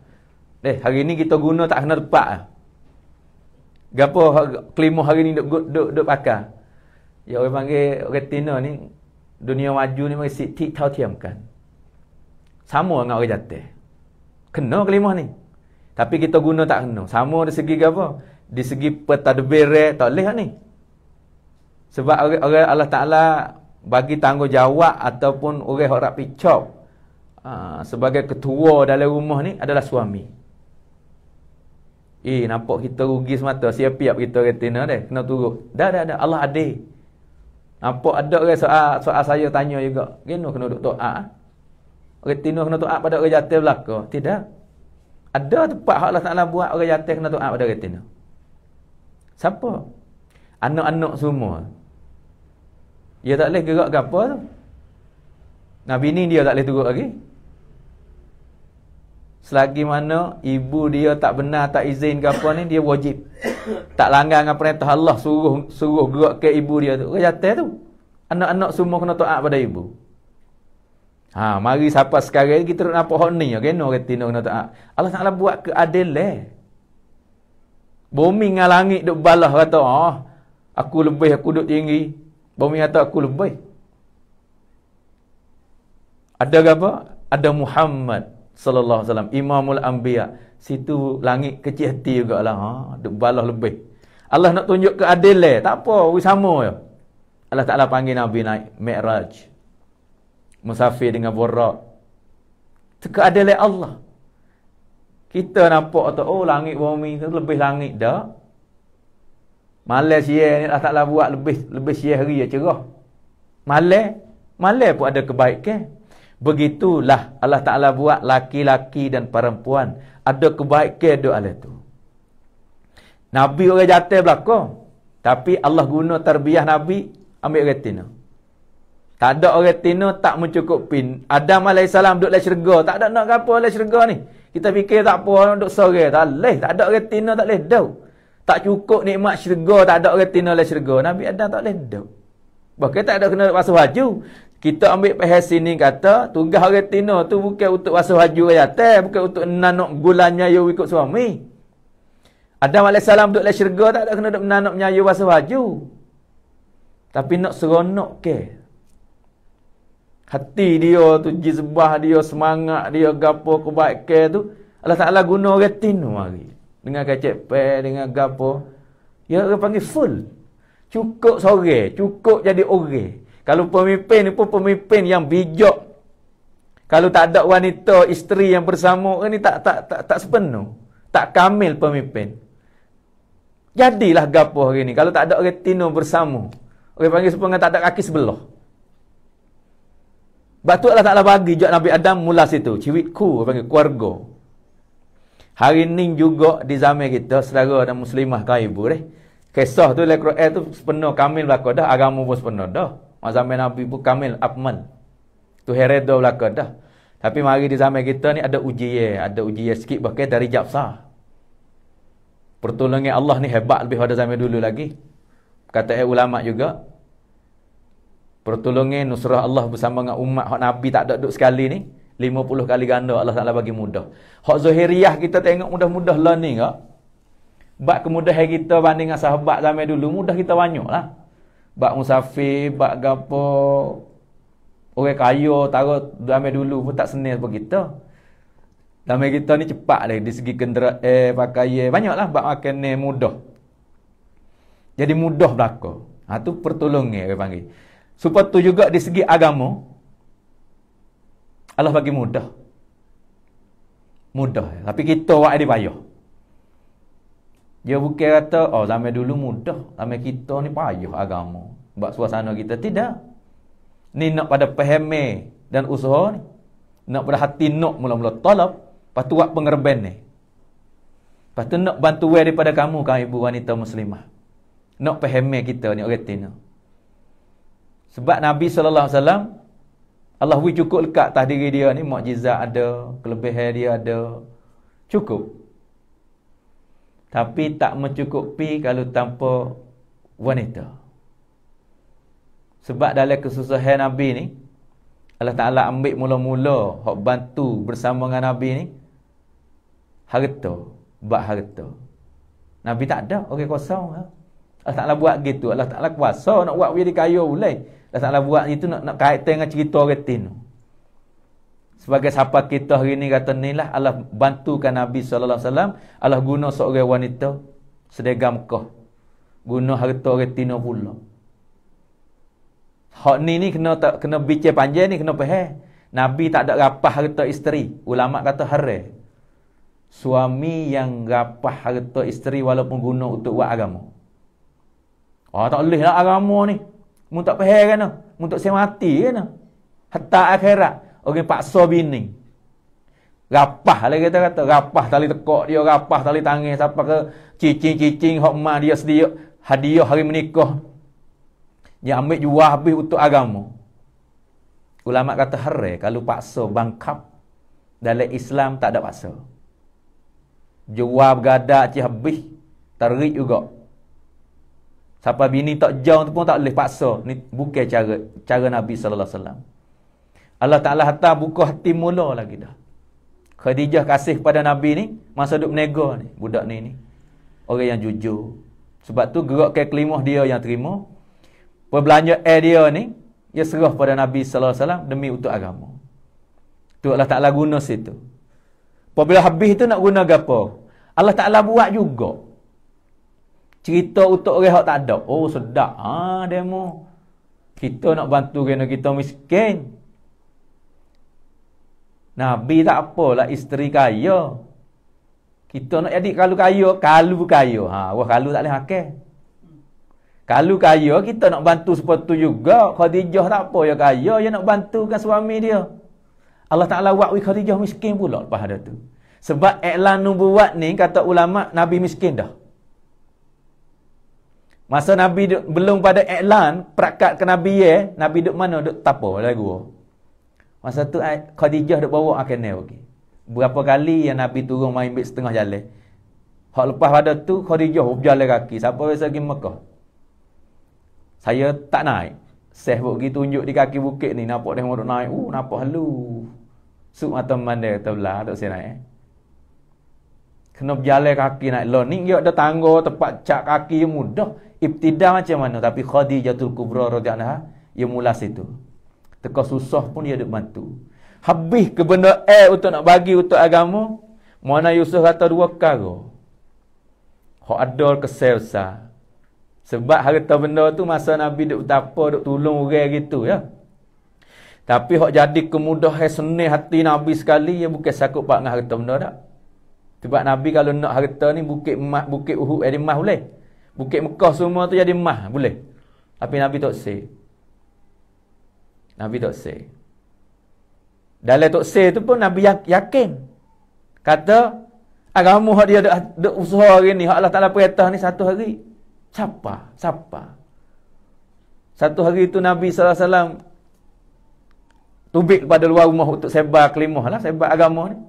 Hari ni kita guna tak kena tepat. Gapo kelimah hari ni duk pakai. Ya orang panggil orang tinun ni, dunia maju ni mesti tik tau tiamkan. Sama dengan orang jatuh. Kena kelimah ni. Tapi kita guna tak kena. Sama dari segi apa? Di segi pentadbir tak boleh ni. Sebab orang Allah Ta'ala bagi tanggungjawab ataupun orang yang nak picop sebagai ketua dalam rumah ni adalah suami. Nampak kita rugi semata. Siap-siap kita retina deh. Kena turut. Dah. Allah adil. Nampak ada orang soal saya tanya juga. Kena duk taat. Retina kena taat pada orang jatuh belaka. Tidak. Ada tempat hak Allah Ta'ala buat orang jatuh kena taat pada retina. Siapa? Anak-anak semua. Dia tak boleh gerak ke apa tu. Nabi ni dia tak boleh turut lagi. Selagi mana ibu dia tak benar, tak izin ke apa ni, dia wajib. Tak langgar dengan perintah Allah, suruh gerak ke ibu dia tu. Orang jatuh tu. Anak-anak semua kena taat pada ibu. Mari sampai sekarang kita nak nampak hak ni, kena retina kena taat. Allah Ta'ala buat keadilan. Bumi dengan langit duk balah kata, aku lebih, aku duk tinggi. Bumi kata aku lebih. Ada apa? Ada Muhammad sallallahu alaihi wasallam, Imamul Anbiya. Situ langit kecil hati jugalah, duk balah lebih. Allah nak tunjuk keadilan, tak apa, sama je. Allah Ta'ala panggil Nabi naik Mi'raj. Musafir dengan Buraq. Itu keadilan Allah. Kita nampak tu, langit bumi tu lebih langit dah. Malaysia ni Allah Ta'ala buat lebih siang-hari cerah. Malam pun ada kebaikan. Begitulah Allah Ta'ala buat laki-laki dan perempuan. Ada kebaikan doa tu. Nabi orang jatuh belakang. Tapi Allah guna tarbiyah Nabi, ambil retina. Tak ada orang retina tak mencukupi. Adam AS duduk dalam syurga. Tak ada nak apa dalam syurga ni. Kita fikir tak apa, duduk sore. Tak boleh. Tak ada retina, tak boleh dah. Tak cukup nikmat syurga, tak ada retina dalam syurga. Nabi Adam tak boleh dah. Bahkan tak ada kena basuh baju. Kita ambil pahas sini kata, tugas retina tu bukan untuk basuh baju ayat, bukan untuk nanok gulanya you ikut suami. Adam AS duduk dalam syurga, tak ada kena duduk nanok menyayu basuh baju. Tapi nak seronok ke? Hati dia tu, jizbah dia, semangat dia, gapo kebaikan tu, Allah Ta'ala guna retina mari. Dengan kacek pe, dengan gapo. Ya, orang panggil full. Cukup sore, cukup jadi orang. Kalau pemimpin ni pun pemimpin yang bijak. Kalau tak ada wanita, isteri yang bersama ni tak sepenuh. Tak kamil pemimpin. Jadilah gapo hari ni. Kalau tak ada retina bersama. Orang panggil sepengat tak ada kaki sebelah. Sebab tu Allah Ta'ala bagi juga Nabi Adam mula situ. Ciwitku, panggil keluarga. Hari ni juga di zaman kita, saudara dan muslimah kau ibu deh. Kisah tu dalam Quran tu sepenuh kamil belaka dah. Agama pun sepenuh dah. Zaman Nabi pun kamil, akmal. Tu heredo belaka dah. Tapi mari di zaman kita ni ada ujian. Ada ujian sikit bahkan dari japsah. Pertolongan Allah ni hebat lebih pada zaman dulu lagi. Kata ulama juga. Pertolongan nusrah Allah bersama dengan umat hak Nabi tak ada duduk sekali ni 50 kali ganda Allah Ta'ala bagi mudah. Hak zahiriah kita tengok mudah-mudah lah ni kak. Bak kemudahan kita banding dengan sahabat zaman dulu mudah kita banyak lah. Bak musafir, bak gapo orang kaya taruh zaman dulu pun tak senil seperti kita. Zaman kita ni cepat lah dari segi kenderaan, pakaian banyak lah bak makan ni mudah. Jadi mudah belaka. Tu pertolongan orang panggil. Supaya tu juga di segi agama Allah bagi mudah. Mudah. Tapi kita buat dia payah. Dia bukan kata, zaman dulu mudah. Zaman kita ni payah agama. Sebab suasana kita. Tidak. Ni nak pada pahami dan usaha ni. Nak pada hati nak mula-mula talab. Lepas tu buat pengerban ni. Lepas tu nak bantuan daripada kamu, kan ibu wanita muslimah. Nak pahami kita ni orang tina. Sebab Nabi SAW, Allah beri cukup lekat atas diri dia ni, mukjizat ada, kelebihan dia ada, cukup. Tapi tak mencukupi kalau tanpa wanita. Sebab dalam kesusahan Nabi ni, Allah Ta'ala ambil mula-mula, hak bantu bersama dengan Nabi ni, harta, bak harta. Nabi tak ada, orang kosong. Allah Ta'ala buat gitu, Allah Ta'ala kuasa nak buat jadi kaya boleh. Allah Ta'ala buat itu nak kaitan dengan cerita retin. Sebagai siapa kita hari ni kata ni lah Allah bantukan Nabi SAW. Allah guna seorang wanita sedega Mekah. Guna harta retina pula. Hak ni kena bicara panjang ni kena faham. Nabi tak ada rapah harta isteri. Ulama kata haram. Suami yang rapah harta isteri walaupun guna untuk buat agama. Tak boleh lah agama ni. Mu tak faham kan? Mu tak saya mati kan? Hatta akhirat. Orang paksa bini. Rapah lah kita kata. Rapah tali tekak dia, rapah tali tangan. Siapa ke cicing-cicing hok mak dia sedia hadiah hari menikah. Dia ambil jual habis untuk agama. Ulama kata haram kalau paksa bangkap. Dalam Islam tak ada paksa. Jual bergadak cik habis. Tarik juga. Siapa bini tak jauh tu pun tak boleh paksa. Ni bukan cara Nabi sallallahu alaihi wasallam. Allah Taala hantar buka hati mula lagi dah. Khadijah kasih kepada Nabi ni masa duk menega ni, budak ni. Orang yang jujur. Sebab tu gerak ke kelimah dia yang terima. Perbelanja dia ni dia serah pada Nabi sallallahu alaihi wasallam demi untuk agama. Tu Allah Taala guna situ. Apabila habis tu nak guna gapo? Allah Taala buat juga. Cerita untuk orang hak tak ada. Oh sedap. Demo. Kita nak bantu kena kita miskin. Nabi tak apalah isteri kaya. Kita nak jadi kalau kaya. Wah kalau tak boleh makan. Kalau kaya kita nak bantu seperti juga. Khadijah tak apa ya kaya, dia nak bantukan suami dia. Allah Taala buat Khadijah miskin pula lepas ada tu. Sebab iklan nubuat ni kata ulama Nabi miskin dah. Masa Nabi belum pada iklan perakat ke Nabi Nabi duk mana duk tapa lagu. Masa tu Khadijah duk bawa akan pergi. Berapa kali yang Nabi turun main bit setengah jalan. Hak lepas pada tu Khadijah berjalan kaki. Siapa biasa pergi Mekah? Saya tak naik. Syekh pergi tunjuk di kaki bukit ni. Nampak dia duk naik. Nampak halu. Suk mata mandai kata belah. Tak saya naik. Kena berjalan kaki naik. Lah ni dia ada tangga tempat cak kaki yang mudah. Ibtidah macam mana. Tapi Khadijatul Kubra radhiyallahu anha dia mula situ. Teka susah pun dia duk bantu. Habis ke benda untuk nak bagi untuk agama. Mana Yusuf kata dua perkara. Hak ada kesel-sel. Sebab harta benda tu masa Nabi duk betapa duk tolong orang gitu ya. Tapi hak jadi kemudahan senang hati Nabi sekali ya bukan sakut pak dengan harta benda tak. Sebab Nabi kalau nak harta ni bukit Uhud jadi emas boleh. Bukit Mekah semua tu jadi emas boleh. Tapi Nabi tak say. Nabi tak say. Dalam tak say tu pun Nabi yakin. Kata agama hak dia duk usaha hari ni, hak Allah Taala perintah ni satu hari. Siapa? Satu hari tu Nabi sallallahu alaihi wasallam tubik pada luar rumah untuk sebar kelimah lah, sebar agama ni.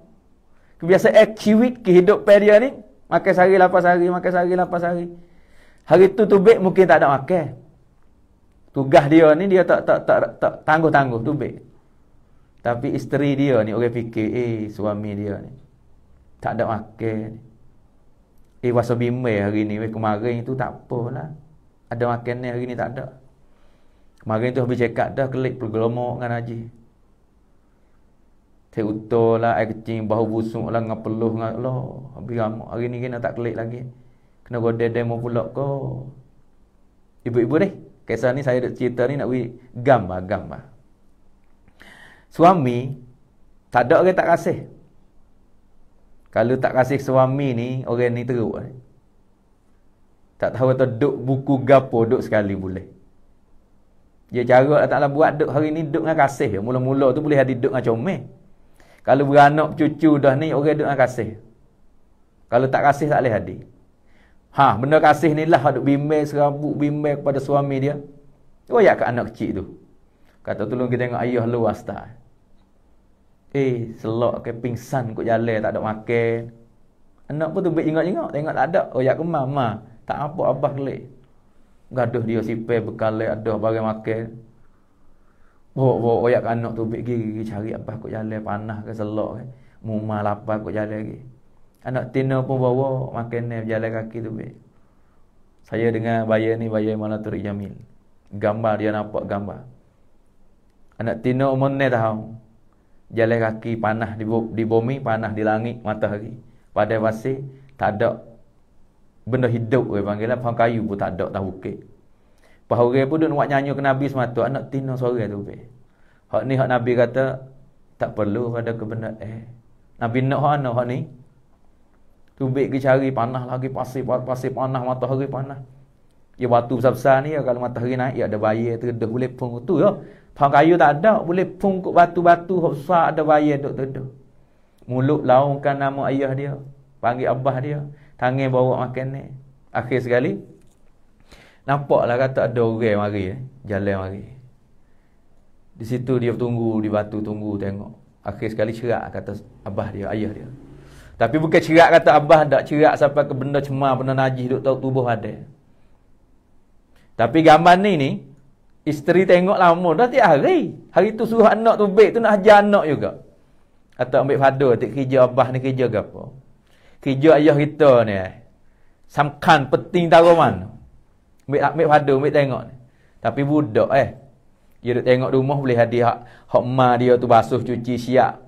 Kebiasaan aktivit kehidupan dia ni, makan sehari lepas hari, makan sehari lepas hari. Hari tu tubik mungkin tak ada makan. Tugas dia ni dia tak tangguh-tangguh tubik. Tapi isteri dia ni orang fikir, suami dia ni tak ada makan. Wasa bimbing hari ni, kemarin tu tak apalah. Ada makan ni, hari ni tak ada. Kemarin tu habis cekak dah, kelik pergelomok dengan Haji. Saya utuh lah, air kecing, bahu busuk lah, dengan peluh dengan Allah. Habis ramuk, hari ni kena tak kelik lagi. Kena godel demo pula kau. Ibu-ibu deh. Kisah ni saya nak cerita ni nak beri gambar. Suami, tak ada orang tak kasih. Kalau tak kasih suami ni, orang ni teruk. Tak tahu atau duk buku gapo, duk sekali boleh. Dia cara tak lah buat duk hari ni, duk dengan kasih. Mula-mula tu boleh ada duk dengan comel. Kalau beranak cucu dah ni, orang duk dengan kasih. Kalau tak kasih, tak boleh hadir. Benda kasih ni lah, duk bimbing, serabut bimbing kepada suami dia. Royak ke anak kecil tu. Kata tolong kita tengok ayah luas tak. Selok ke pingsan kot jalan, tak ada makan. Anak pun tu ingat-ingat, tengok tak ada. Royak ke mama, tak apa abah kelik. Gaduh dia sipir bekal ada barang makan. Bawa royak ke anak tu pergi cari abah kot jalan, panah ke selok ke. Mumah lapar kot jalan lagi. Anak tina pun bawa makan berjalan kaki tu. Saya dengan bayar ni, bayar Malaturi Jamil. Gambar, dia nampak gambar. Anak tina umur ni tahu. Jalan kaki, panah di bumi, panah di langit, matahari. Pada pasir, tak ada benda hidup. Orang panggil lah, pohon kayu pun tak ada, tak bukit. Pohon orang pun duduk buat nyanyi ke Nabi semata. Anak tina suara tu. Hak ni, hak Nabi kata, tak perlu pada kebenaran. Nabi nak hak ni. Tubik pergi cari panah lagi, pasir panah, matahari panah. Ya batu besar-besar ni, kalau matahari naik, ya ada bayar terdedah boleh pung tu ya. Pohon kayu tak ada, boleh pung kot batu-batu besar ada bayar duk terdedah. Mulut laungkan nama ayah dia, panggil abah dia, tangan bawa makan ni. Akhir sekali nampaklah kata ada orang mari, jalan mari. Di situ dia tunggu di batu, tunggu tengok. Akhir sekali cerak kata abah dia, ayah dia. Tapi bukan cerak kata abah, tak cerak sampai ke benda cemar, benda najis duk tahu tubuh ada. Tapi gambar ni isteri tengok lama dah tiap hari. Hari tu suruh anak tu baik tu nak ajar anak juga. Atau ambil fado, tak kerja abah ni kerja ke apa? Kerja ayah kita ni samkan penting taruh mana. Ambil fado, ambil tengok ni. Tapi budak dia duk tengok rumah boleh hadiah hak mak dia tu basuh cuci siap.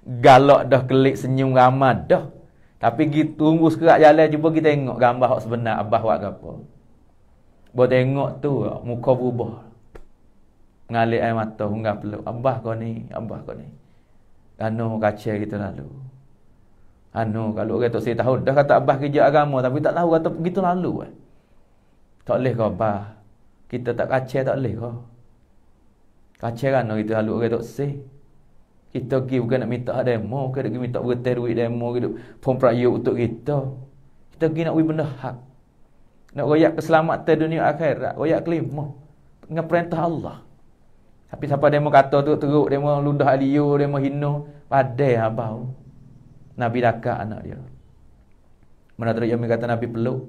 Galak dah, kelik senyum ramah dah. Tapi kita tunggu sekerak jalan, cuba kita tengok gambar hak sebenar abah buat apa. Buat tengok tu muka berubah. Mengalir air mata, hunggah peluk. Abah kau ni, abah kau ni. Anu kacau kita lalu. Anu kalau orang tak saya tahu dah kata abah kerja agama tapi tak tahu kata begitu lalu. Tak boleh kau abah. Kita tak kacau tak boleh kau. Kacau kan kita lalu orang tak say. Kita pergi bukan nak minta demo, bukan nak minta bertai duit demo gitu. Pom prayuk untuk kita. Kita pergi nak beri benda hak. Nak royak keselamatan dunia akhirat, royak kelima dengan perintah Allah. Tapi siapa demo kata tu teruk, demo ludah aliyo, demo hino, padai abau. Nabi dakak anak dia. Mana teruk yang kata Nabi peluk.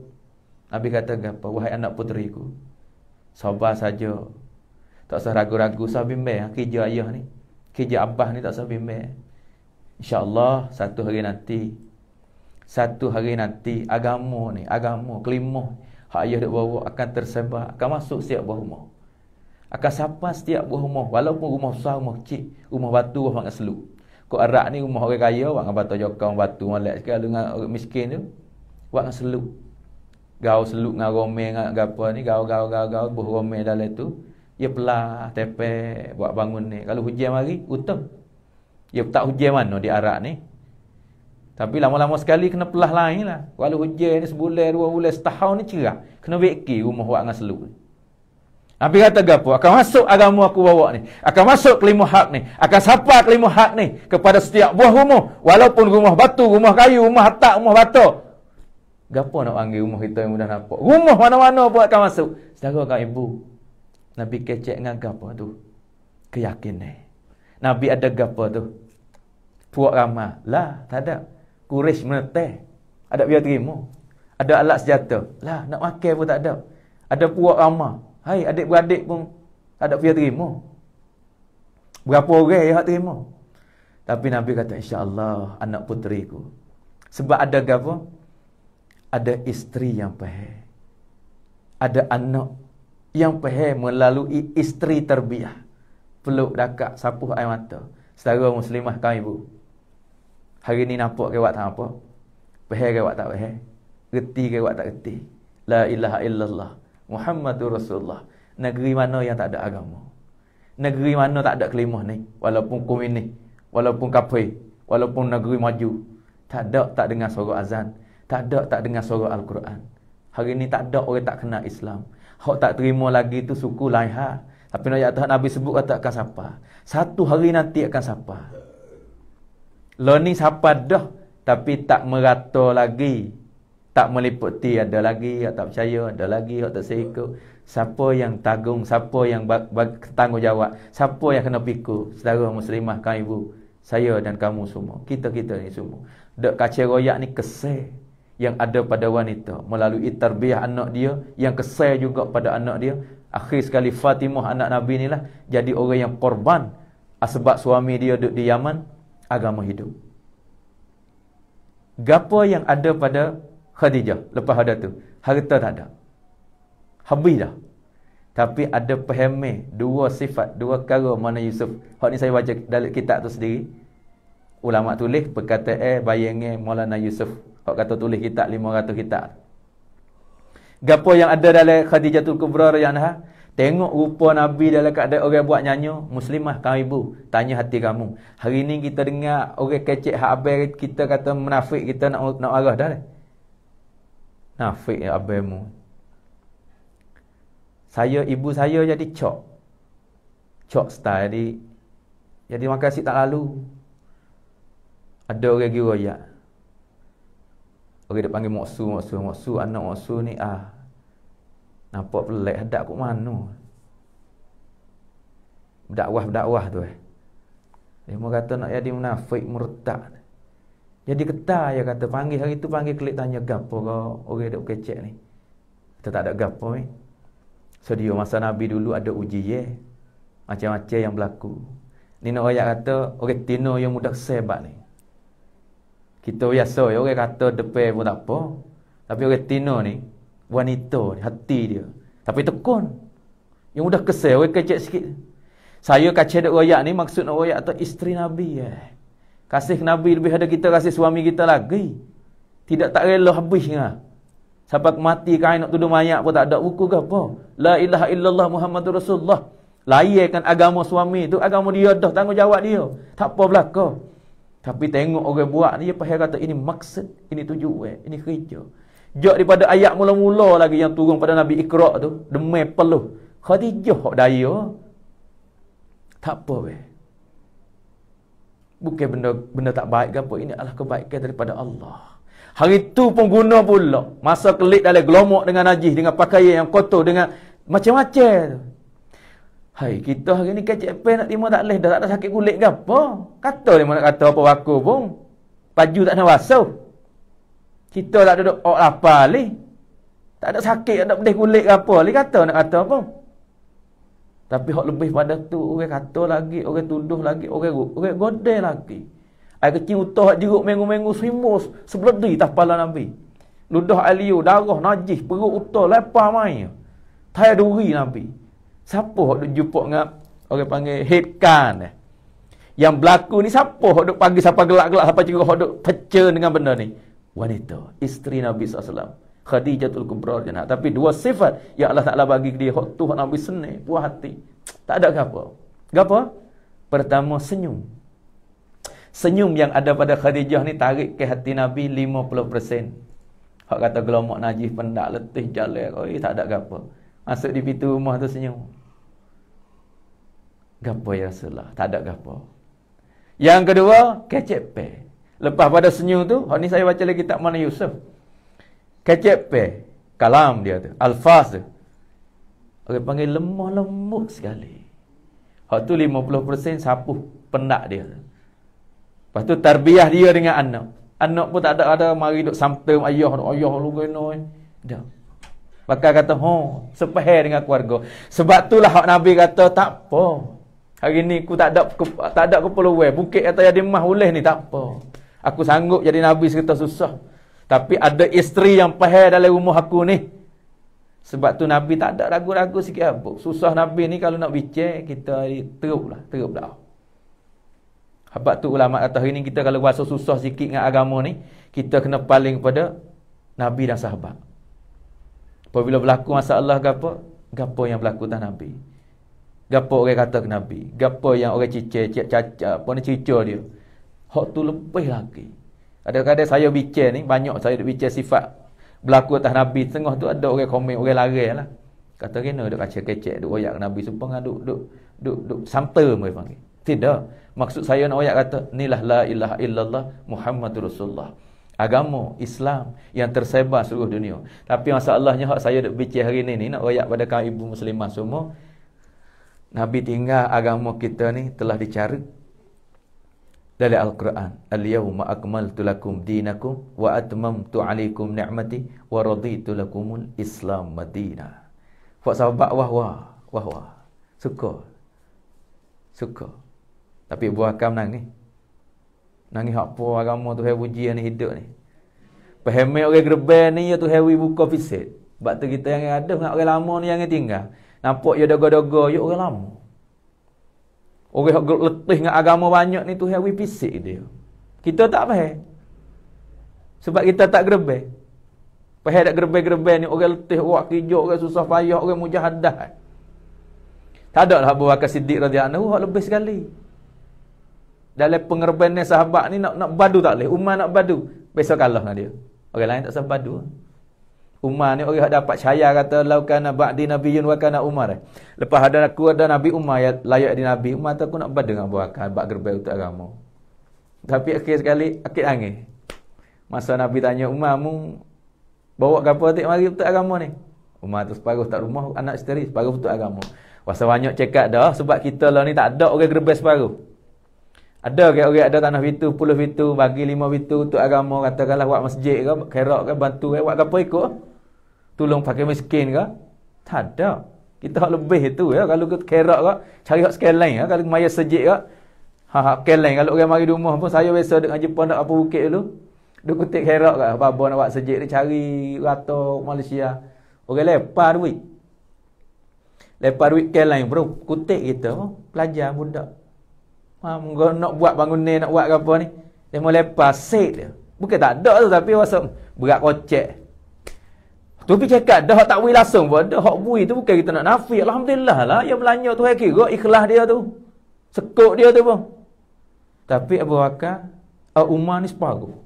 Nabi kata apa? Wahai anak puteriku, sabar saja. Tak usah ragu-ragu, usah bimbang kerja ayah ni. Kerja abah ni tak usah bimbang. InsyaAllah satu hari nanti agama ni, agama kelima hak ayah duk bawa akan tersebar, akan masuk setiap buah rumah. Akan sampai setiap buah rumah, walaupun rumah besar, rumah kecil, rumah batu, rumah dengan seluk. Kau arak ni rumah orang kaya, buat dengan batu jokong, batu molek. Sekali dengan orang miskin tu, buat dengan seluk. Gau seluk dengan romel dengan apa ni, gau buah romel dalam tu. Dia pelah, tepek, buat bangun ni. Kalau hujan mari, utuh. Dia tak hujan mana di arak ni. Tapi lama-lama sekali kena pelah lain lah. Kalau hujan ni sebulan, 2 bulan, setahun ni cerah. Kena beki rumah buat dengan seluk. Nabi kata gapo? Akan masuk agama aku bawa ni. Akan masuk kelima hak ni. Akan sapa kelima hak ni kepada setiap buah rumah. Walaupun rumah batu, rumah kayu, rumah hatak, rumah batu. Gapo nak panggil rumah kita yang mudah nampak? Rumah mana-mana pun akan masuk. Saudara kau ibu. Nabi kecek dengan gapo tu? Keyakinan. Nabi ada gapo tu? Puak ramah. Lah, tak ada. Quraisy meneteh. Ada biar terima. Ada alat senjata. Lah, nak makan pun tak ada. Ada puak ramah. Hai, adik-beradik pun tak ada biar terima. Berapa orang yang terima? Tapi Nabi kata, insya-Allah anak puteriku. Sebab ada gapo? Ada isteri yang faham. Ada anak yang faham melalui isteri terbiah. Peluk dakak, sapuh air mata. Saudara muslimah kau ibu. Hari ni nampak ke awak tak apa? Faham ke awak tak faham? Reti ke awak tak reti? La ilaha illallah Muhammadur Rasulullah. Negeri mana yang tak ada agama? Negeri mana tak ada kelimah ni? Walaupun komunis, walaupun kafir, walaupun negeri maju, tak ada tak dengar suara azan, tak ada tak dengar suara Al-Quran. Hari ni tak ada orang tak kenal Islam. Hak tak terima lagi tu suku lain hal. Tapi Nabi sebut kata akan sapa. Satu hari nanti akan sapa. Lo ni sapa dah tapi tak merata lagi. Tak meliputi, ada lagi yang tak percaya, ada lagi yang tak seikut. Siapa yang tanggung, siapa yang tanggungjawab, siapa yang kena pikul? Saudara muslimah, kaum ibu, saya dan kamu semua, kita-kita ni semua. Dek kacau royak ni kesal yang ada pada wanita melalui tarbiyah anak dia, yang kesal juga pada anak dia. Akhir sekali Fatimah anak Nabi ni lah jadi orang yang korban sebab suami dia duduk di Yaman, agama hidup. Gapo yang ada pada Khadijah lepas ada tu? Harta tak ada. Habis dah. Tapi ada pahami dua sifat, dua perkara mana Yusuf. Hak ni saya baca dalam kitab tu sendiri. Ulama tulis perkataan bayangnya Maulana Yusuf. Hak kata tulis kitab 500 kitab. Gapo yang ada dalam Khadijatul Kubra radhiyallahu. Tengok rupa Nabi dalam keadaan orang buat nyanyo, muslimah kaum ibu, tanya hati kamu. Hari ni kita dengar orang kecek hak abang kita kata munafik, kita nak arah dah. Nafik abangmu. Ibu saya jadi cok style jadi makan si tak lalu. Ada orang pergi royak. Orang dia panggil moksu, anak moksu ni nampak pelik, hadap kat mana? Berdakwah tu Dia mau kata nak jadi munafik, murtad. Jadi ketah ya kata panggil hari tu panggil klik tanya gapo kau orang duk kecek ni. Kita tak ada gapo ni. So dia masa Nabi dulu ada ujian macam-macam yang berlaku. Ni nak ayat kata orang tino yang mudah sebat ni. Kita biasa ya orang kata depan pun tak apa. Tapi orang tino ni wanita ni hati dia. Tapi tekun. Yang mudah kesal orang kecek sikit. Saya kaca dek royak ni maksud nak royak tu isteri Nabi Kasih Nabi lebih ada kita kasih suami kita lagi. Tidak tak rela habis ngah. Sampai mati kain nak tuduh mayat pun tak ada buku ke apa. La ilaha illallah Muhammadur Rasulullah. Layakkan agama suami tu agama dia dah tanggungjawab dia. Tak apa belaka. Tapi tengok orang buat ni dia pahal kata ini maksud, ini tujuan, ini kerja. Jak daripada ayat mula-mula lagi yang turun pada Nabi Iqra tu, demi peluh Khadijah hak daya. Tak apa bukan benda tak baik ke apa. Ini adalah kebaikan daripada Allah. Hari tu pun guna pula. Masa kelik dalam gelomok dengan najis, dengan pakaian yang kotor, dengan macam-macam. Hai, kita hari ni kecek pen nak terima tak leh. Dah tak ada sakit kulit ke apa. Kata dia nak kata apa waku pun. Baju tak nak basuh. Kita tak ada lapar ni. Tak ada sakit, tak ada pedih kulit ke apa ni. Kata nak kata apa. Tapi hak lebih pada tu orang kata lagi, orang tuduh lagi, orang godel lagi. Air kecil utah jeruk minggu-minggu simus sebeledi tas kepala Nabi. Ludah aliu, darah najis, perut utah lepas main. Tai duri Nabi. Siapa hak duk jumpa dengan orang panggil headkan yang berlaku ni siapa hak duk pagi siapa gelak-gelak siapa juga hak duk pecah dengan benda ni? Wanita, isteri Nabi SAW. Khadijatul Kubra janah. Tapi dua sifat yang Allah Ta'ala bagi dia hak tu hak Nabi senang, puas hati. Tak ada apa. Gapo? Pertama senyum. Senyum yang ada pada Khadijah ni tarik ke hati Nabi 50%. Hak kata gelomok najis pendak letih jalan. Tak ada gapo. Masuk di pintu rumah tu senyum. Gapo ya Rasulullah? Tak ada gapo. Yang kedua, kecep pe. Lepas pada senyum tu, hak ni saya baca lagi kitab mana Yusuf. Kecep pe. Kalam dia tu. Alfaz tu. Orang panggil lemah lembut sekali. Hak tu 50% sapuh pendak dia. Lepas tu tarbiyah dia dengan anak. Anak pun tak ada mari duk samtem ayah lu kena. Dah. Maka kata, sepahir dengan keluarga. Sebab itulah hak Nabi kata, tak apa. Hari ni aku tak ada keperluan. Bukit kata jadi mah boleh ni, tak apa. Aku sanggup jadi Nabi serta susah. Tapi ada isteri yang pahir dalam rumah aku ni. Sebab tu Nabi tak ada ragu-ragu sikit apa. Susah Nabi ni kalau nak bincang, kita teruk dah. Sebab tu ulama kata hari ni kita kalau rasa susah sikit dengan agama ni, kita kena paling pada Nabi dan sahabat. Apabila berlaku masalah gapo yang berlaku tak Nabi. Gapo orang kata ke Nabi. Gapo yang orang cicir, caca, apa ni cicir dia. Hak tu lebih lagi. Kadang-kadang saya bincang ni, banyak saya bincang sifat berlaku atas Nabi. Tengah tu ada orang komen, orang lari lah. Kata kena duk kaca kecek, duk oyak Nabi supaya duk santer mereka panggil. Tidak. Maksud saya nak oyak kata, inilah la ilaha illallah Muhammadur Rasulullah. Agama Islam yang tersebar seluruh dunia. Tapi masalahnya hak saya duk bincang hari ni nak oyak pada kaum ibu muslimah semua. Nabi tinggal agama kita ni telah dicari dari Al-Quran. Al-yawma akmaltu lakum dinakum wa atmamtu alaikum ni'mati wa raditu lakumul Islam Madinah. Buat sahabat wah. Suka. Tapi buah akam nangis apa agama tu hai ujian ni hidup ni. Pahami orang gerban ni ya tu hai buka fisik. Sebab tu kita yang ada dengan orang lama ni yang tinggal. Nampak ya dogo-dogo ya orang lama. Orang yang letih dengan agama banyak ni tu hai fisik dia. Kita tak faham. Sebab kita tak gerban. Faham tak gerban ni orang letih, orang kerja, orang susah payah, orang mujahadah. Tak ada lah Abu Bakar Siddiq radhiyallahu anhu lebih sekali. Dalam pengerbanan sahabat ni nak badu tak boleh. Umar nak badu, besok kalah dengan dia. Orang lain tak sabar badu. Umar ni orang yang dapat syaya kata laukana ba'di nabiyyun wa kana Umar. Lepas ada Nabi Umar yang layak di Nabi, Umar tu aku nak badu dengan Abu Bakar bab gerbai untuk agama. Tapi akhir sekali akid angin. Masa Nabi tanya Umarmu bawa gapo atik mari untuk agama ni. Umar tu separuh tak rumah anak isteri, separuh untuk agama. Wasa banyak cakap dah sebab kita lah ni tak ada orang gerbes separuh. Ada ke orang ada tanah bitu, 10 bitu, bagi 5 bitu untuk agama, katakanlah buat masjid ke, kerak ke, bantu ke, buat gapo ikut. Tolong pakai miskin ke? Tak ada. Kita hak lebih itu ya, kalau kita kerak ke, cari hak sekali lain ya, kalau maya sejid ke. Hak lain kalau orang mari di rumah pun saya biasa dengan Jepun nak apa bukit dulu. Dia kutip kerak ke, apa nak buat sejid dia cari rata Malaysia. Orang lepar duit. Lepar duit ke lain bro, kutip kita pelajar budak. Nak buat bangunan, nak buat apa ni. Dia mau lepas set dia. Bukan tak ada tu tapi masa berat kocek. Tapi cakap dah tak bui langsung pun. Dah hak bui tu bukan kita nak nafi. Alhamdulillah lah. Yang belanja tu kira ikhlas dia tu. Sekut dia tu pun. Tapi Abu Bakar, Umar ni separuh.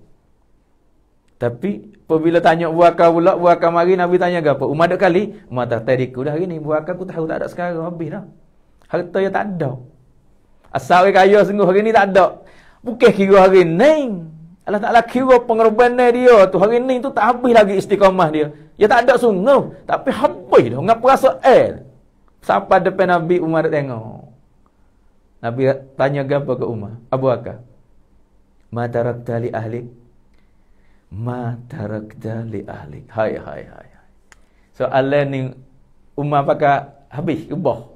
Tapi apabila tanya Abu Bakar pula, Abu Bakar mari Nabi tanya apa? Umar ada kali, Umar tak tadiku dah hari ni. Abu Bakar aku tahu tak ada sekarang. Habis dah. Harta yang tak ada. Asal orang kaya sungguh hari ni tak ada. Bukan kira hari ni. Allah Ta'ala kira pengorbanan dia tu. Hari ni tu tak habis lagi istiqamah dia. Ya tak ada sungguh. Tapi habis dah. Ngapa rasa Sampai depan Nabi Umar dah tengok. Nabi tanya apa ke Umar? Abu Bakar. Ma tarakta li ahlik. Ma tarakta li ahlik. Hai. Soalan ni Umar pakai habis ubah.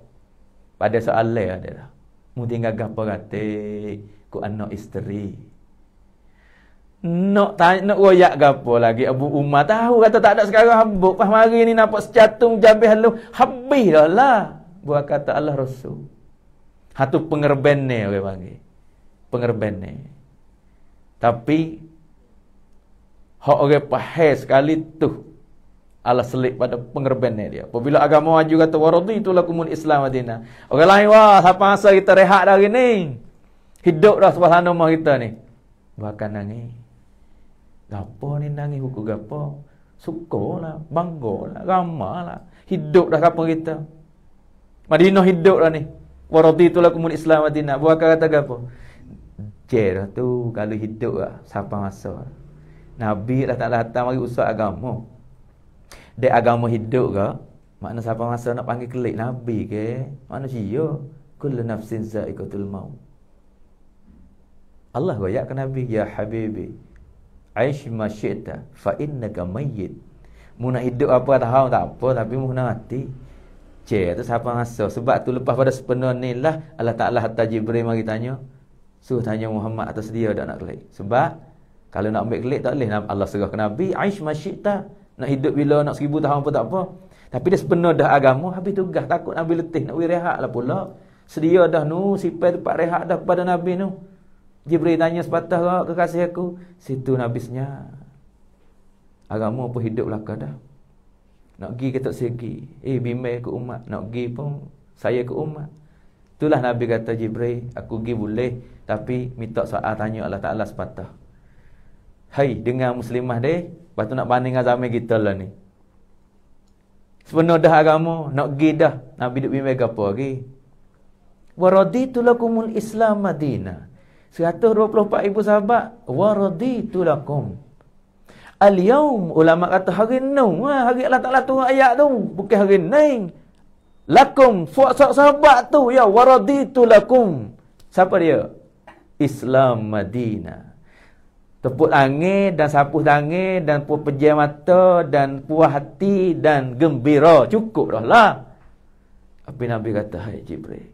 Pada soalan ada dah. Mu tinggal gapo kata ku anak isteri. Nak tanya nak royak gapo lagi Abu Umar tahu kata tak ada sekarang habuk pas mari ni nampak secatung jabih lu habis dah lah. Buat kata Allah Rasul. Hatu pengerbene orang panggil. Pengerbene. Tapi hak orang pahal sekali tu Allah selik pada pengerbene dia. Apabila agama maju kata waraditu lakumul Islam madina. Orang lain wah siapa masa kita rehat dah hari ni. Hidup dah suasana rumah kita ni. Bahkan nangis. Gapo ni nangis hukum gapo? Sukalah, banggalah, ramalah. Hidup dah kampung kita. Madinah hidup dah ni. Waraditu lakumul Islam madina. Bahkan kata gapo? Dah tu kalau hidup lah siapa masa. Nabi dah tak datang mari usah agama. Dia agama hidup ke? Makna siapa masa nak panggil kelik Nabi ke? Manusia. Kullu nafsin za'iqatul maut. Allah goyak ke Nabi, ya habibi, aish ma syi'ta fa innaka mayyit. Mu nak hidup apa tahu tak apa tapi mu nak mati. Tu siapa masa. Sebab tu lepas pada sepenuh ni lah Allah Ta'ala hatta Jibril mari tanya. Suruh tanya Muhammad atas dia tak nak kelik. Sebab kalau nak ambil kelik tak boleh Allah serah ke Nabi, aish ma syi'ta. Nak hidup bila nak 1000 tahun pun tak apa. Tapi dia sepenuh dah agama, habis tugas takut Nabi letih nak rehat lah pula. Sedia dah nu sipai tempat rehat dah kepada Nabi nu. Jibril tanya sepatah kekasih aku, situ Nabi senyap. Agama apa hidup belaka dah. Nak pergi ke tak segi. Bimbing ke umat, nak pergi pun saya ke umat. Itulah Nabi kata Jibril, aku pergi boleh tapi minta soal tanya Allah Ta'ala sepatah. Hai dengar muslimah deh. Lepas tu nak banding dengan zaman kita lah ni. Sepenuh dah agama, nak pergi dah. Nabi duk bimbing apa lagi? Waraditu lakumul Islam Madinah. 124,000 sahabat. Waraditu lakum. Al-yawm, ulama kata hari ni. Hari Allah Ta'ala turun ayat tu. Bukan hari ni. Lakum, sahabat tu. Ya, waraditu lakum. Siapa dia? Islam Madinah. Tepuk tangan dan sapu tangan dan pejam mata dan puas hati dan gembira. Cukup dah lah. Tapi Nabi kata, hai Jibril,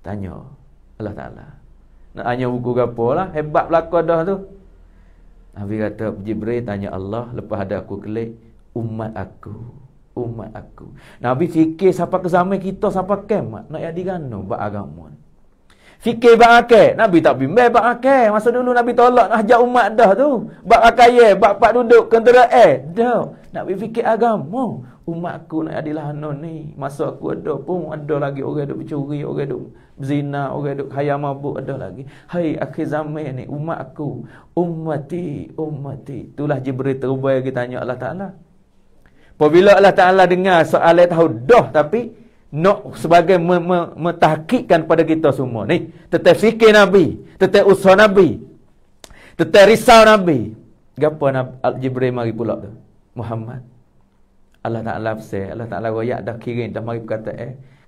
tanya Allah Ta'ala. Nak tanya buku apa lah. Hebat belakang dah tu. Nabi kata, Jibril tanya Allah lepas ada aku kelik. Umat aku. Umat aku. Nabi fikir siapa ke zaman kita, siapa kemat. Nak jadi gano buat agama ni. Fikir bak akal. Nabi tak bimbang bak akal. Masa dulu Nabi tolak nak ajak umat dah tu. Bak akal bak pak duduk kentera dah. Nabi fikir agama. Umat aku nak adilah anon ni. Masa aku ada pun ada lagi orang duk mencuri, orang duk berzina, orang duk khayal mabuk ada lagi. Hai akhir zaman ni umat aku. Ummati. Itulah Jibril terubah kita tanya Allah Ta'ala. Apabila Allah Ta'ala dengar soalan tahu dah tapi Nak sebagai mentahkikkan pada kita semua ni, tetap fikir Nabi, tetap usaha Nabi, tetap risau Nabi. Gapo Jibril mari pula tu? Muhammad. Allah Ta'ala bersih, Allah Ta'ala royak dah kirim, dah mari berkata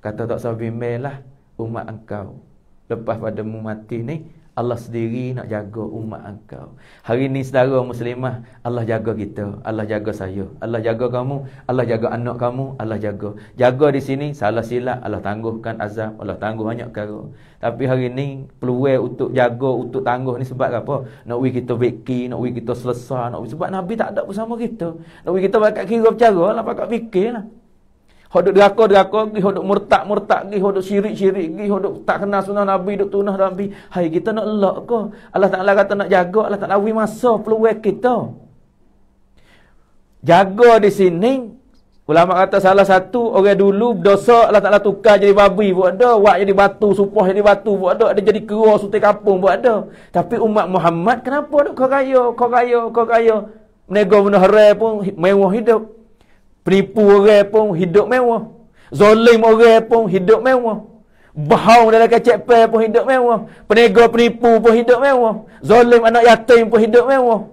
kata tak usah bimbanglah umat engkau. Lepas padamu mati ni, Allah sendiri nak jaga umat engkau. Hari ni saudara muslimah, Allah jaga kita, Allah jaga saya, Allah jaga kamu, Allah jaga anak kamu, Allah jaga. Jaga di sini salah silap Allah tangguhkan azab, Allah tangguh banyak perkara. Tapi hari ni peluang untuk jaga, untuk tangguh ni sebab apa? Nak we kita beki, nak we kita selesai, nak we, sebab Nabi tak ada bersama kita. Nak we kita pakai kira bercara lah, pakai fikirlah. Hodok deraka gi, hodok murtad gi, hodok syirik gi, hodok tak kenal sunnah Nabi, duk tunah Nabi. Hai kita nak elok ke? Allah Taala kata nak jaga, Allah Taala wi masa peluang kita. Jaga di sini ulama kata salah satu orang dulu dosa Allah Taala tukar jadi babi buat ada, wak jadi batu, supah jadi batu buat ada jadi kera sutai kampung buat ada. Tapi umat Muhammad kenapa duk kau kaya? Menego benda haram pun mewah hidup. Penipu orang pun hidup mewah. Zalim orang pun hidup mewah. Bahaung dalam kacak pe pun hidup mewah. Penega penipu pun hidup mewah. Zalim anak yatim pun hidup mewah.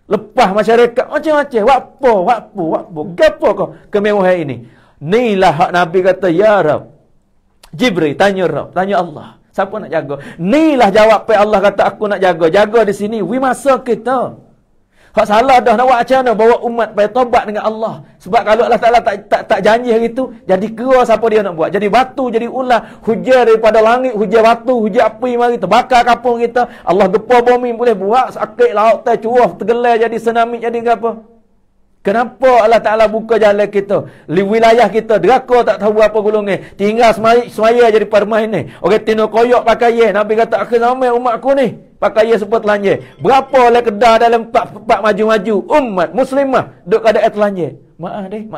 Lepas masyarakat macam-macam. Wakpo. Gapo kau kemewahan ini? Inilah hak Nabi kata, ya Rab. Jibril tanya Rab, tanya Allah. Siapa nak jaga? Inilah jawab pe Allah kata aku nak jaga. Jaga di sini. We masa kita. Hak salah dah nak buat macam mana bawa umat supaya tobat dengan Allah. Sebab kalau Allah Taala tak janji hari itu, jadi kera siapa dia nak buat? Jadi batu, jadi ular, hujan daripada langit, hujan batu, hujan api mari terbakar kampung kita. Allah gepar bumi boleh buat sakit laut teh curah tergelar jadi tsunami jadi apa? Kenapa Allah Taala buka jalan kita? Di wilayah kita deraka tak tahu apa golongan. Tinggal semaya jadi permainan. Orang tino koyok pakai Nabi kata akhir zaman umat aku ni pakai seperti telanjang. Berapa oleh kedah dalam pak maju-maju umat muslimah duk kada telanjang. Maaf deh.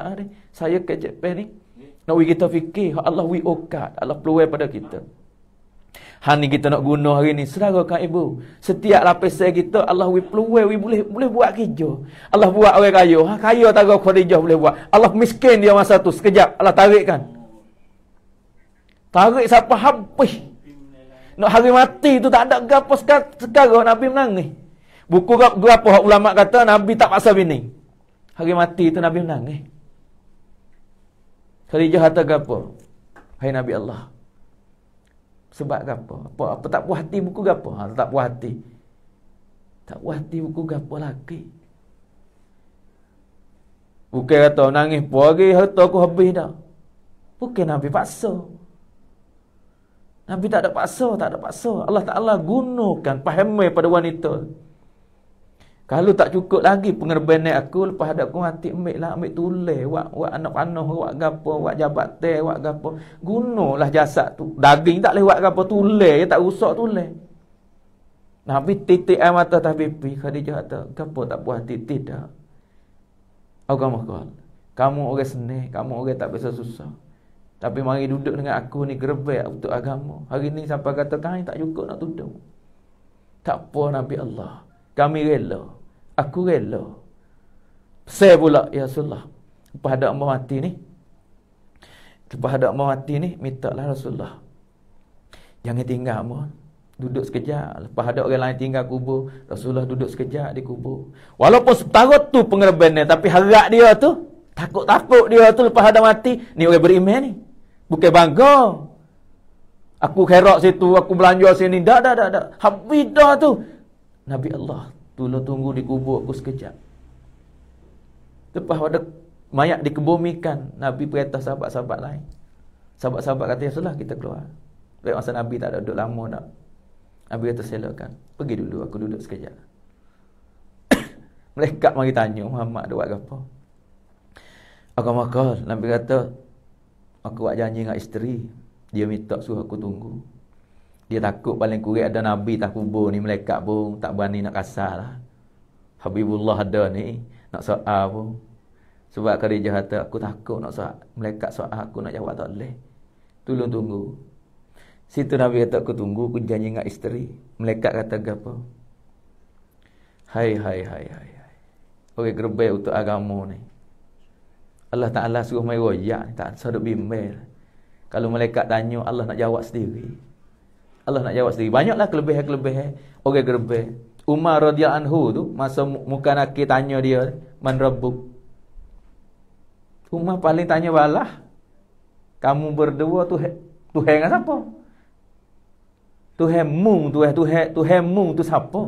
Saya kejap ni. Nak kita fikir Allah wi okat, Allah peluang pada kita. Hani kita nak guna hari ni saudara kan ibu. Setiap lapisan kita Allah wi peluang wi boleh buat kerja. Allah buat orang kaya. Kaya tahu Khadijah boleh buat. Allah miskin dia masa tu sekejap Allah tarikkan. Tarik siapa habis. Nak hari mati tu tak ada gapo sekarang Nabi menangis. Buku berapa ulama kata Nabi tak paksa bini. Hari mati tu Nabi menangis. Khadijah kata gapo? Hai Nabi Allah. Sebab gapo? Apa tak puas hati buku gapo? Tak puas hati. Tak puas hati buku gapo lagi. Bukan kata nangis pagi harta aku habis dah. Bukan Nabi paksa. Nabi tak ada paksa. Allah Ta'ala gunakan pahamai pada wanita. Kalau tak cukup lagi pengorbanan aku, lepas ada aku mati, ambil tulis, wak anak panah, wak gapo, wak jabat teh, wak gapo. Gunalah jasad tu. Daging tak boleh wak gapo, tulis, tak rusak tulis. Nabi titik air mata atas pipi. Khadijah kata, gapo tak puas hati? Tidak. Agama kau. Kamu orang senang, kamu orang tak biasa susah. Tapi mari duduk dengan aku ni gerebek untuk agama. Hari ni sampai kata kami tak cukup nak duduk. Tak apa Nabi Allah. Kami rela. Aku rela. Saya pula ya Rasulullah. Lepas ada Allah mati ni. Minta lah Rasulullah. Jangan tinggal Allah. Duduk sekejap. Lepas ada orang lain tinggal kubur, Rasulullah duduk sekejap di kubur. Walaupun setara tu pengorbanan, tapi harap dia tu, takut dia tu lepas ada mati, ni orang beriman ni. Bukan bangga. Aku kherak situ, aku belanja sini. Dah. Habis dah tu. Nabi Allah, tolong tunggu di kubur aku sekejap. Lepas ada mayat dikebumikan, Nabi perintah sahabat-sahabat lain. Sahabat-sahabat kata, ya sudah kita keluar. Lepas masa Nabi tak ada duduk lama nak. Nabi kata silakan. Pergi dulu, aku duduk sekejap. Malaikat mari tanya, Muhammad ada buat apa? Aku makal. Nabi kata, aku buat janji dengan isteri. Dia minta suruh aku tunggu. Dia takut paling kurang ada Nabi tak kubur ni, malaikat pun tak berani nak kasar lah. Habibullah ada ni, nak soal pun. Sebab Khadijah kata, aku takut nak soal. Malaikat soal aku nak jawab tak boleh. Tolong tunggu. Situ Nabi kata, aku tunggu, aku janji dengan isteri. Malaikat kata apa? Hai. Orang gerbek untuk agama ni. Allah Ta'ala suruh main royak, tak saduk bimbel. Kalau malaikat tanya, Allah nak jawab sendiri. Allah nak jawab sendiri. Banyaklah kelebihan-kelebihan orang gerbek. Umar radhiyallahu anhu tu, masa muka nakir tanya dia, man rabbuk? Umar paling tanya balah. Kamu berdua Tuhan dengan siapa? Tuhanmu tu siapa?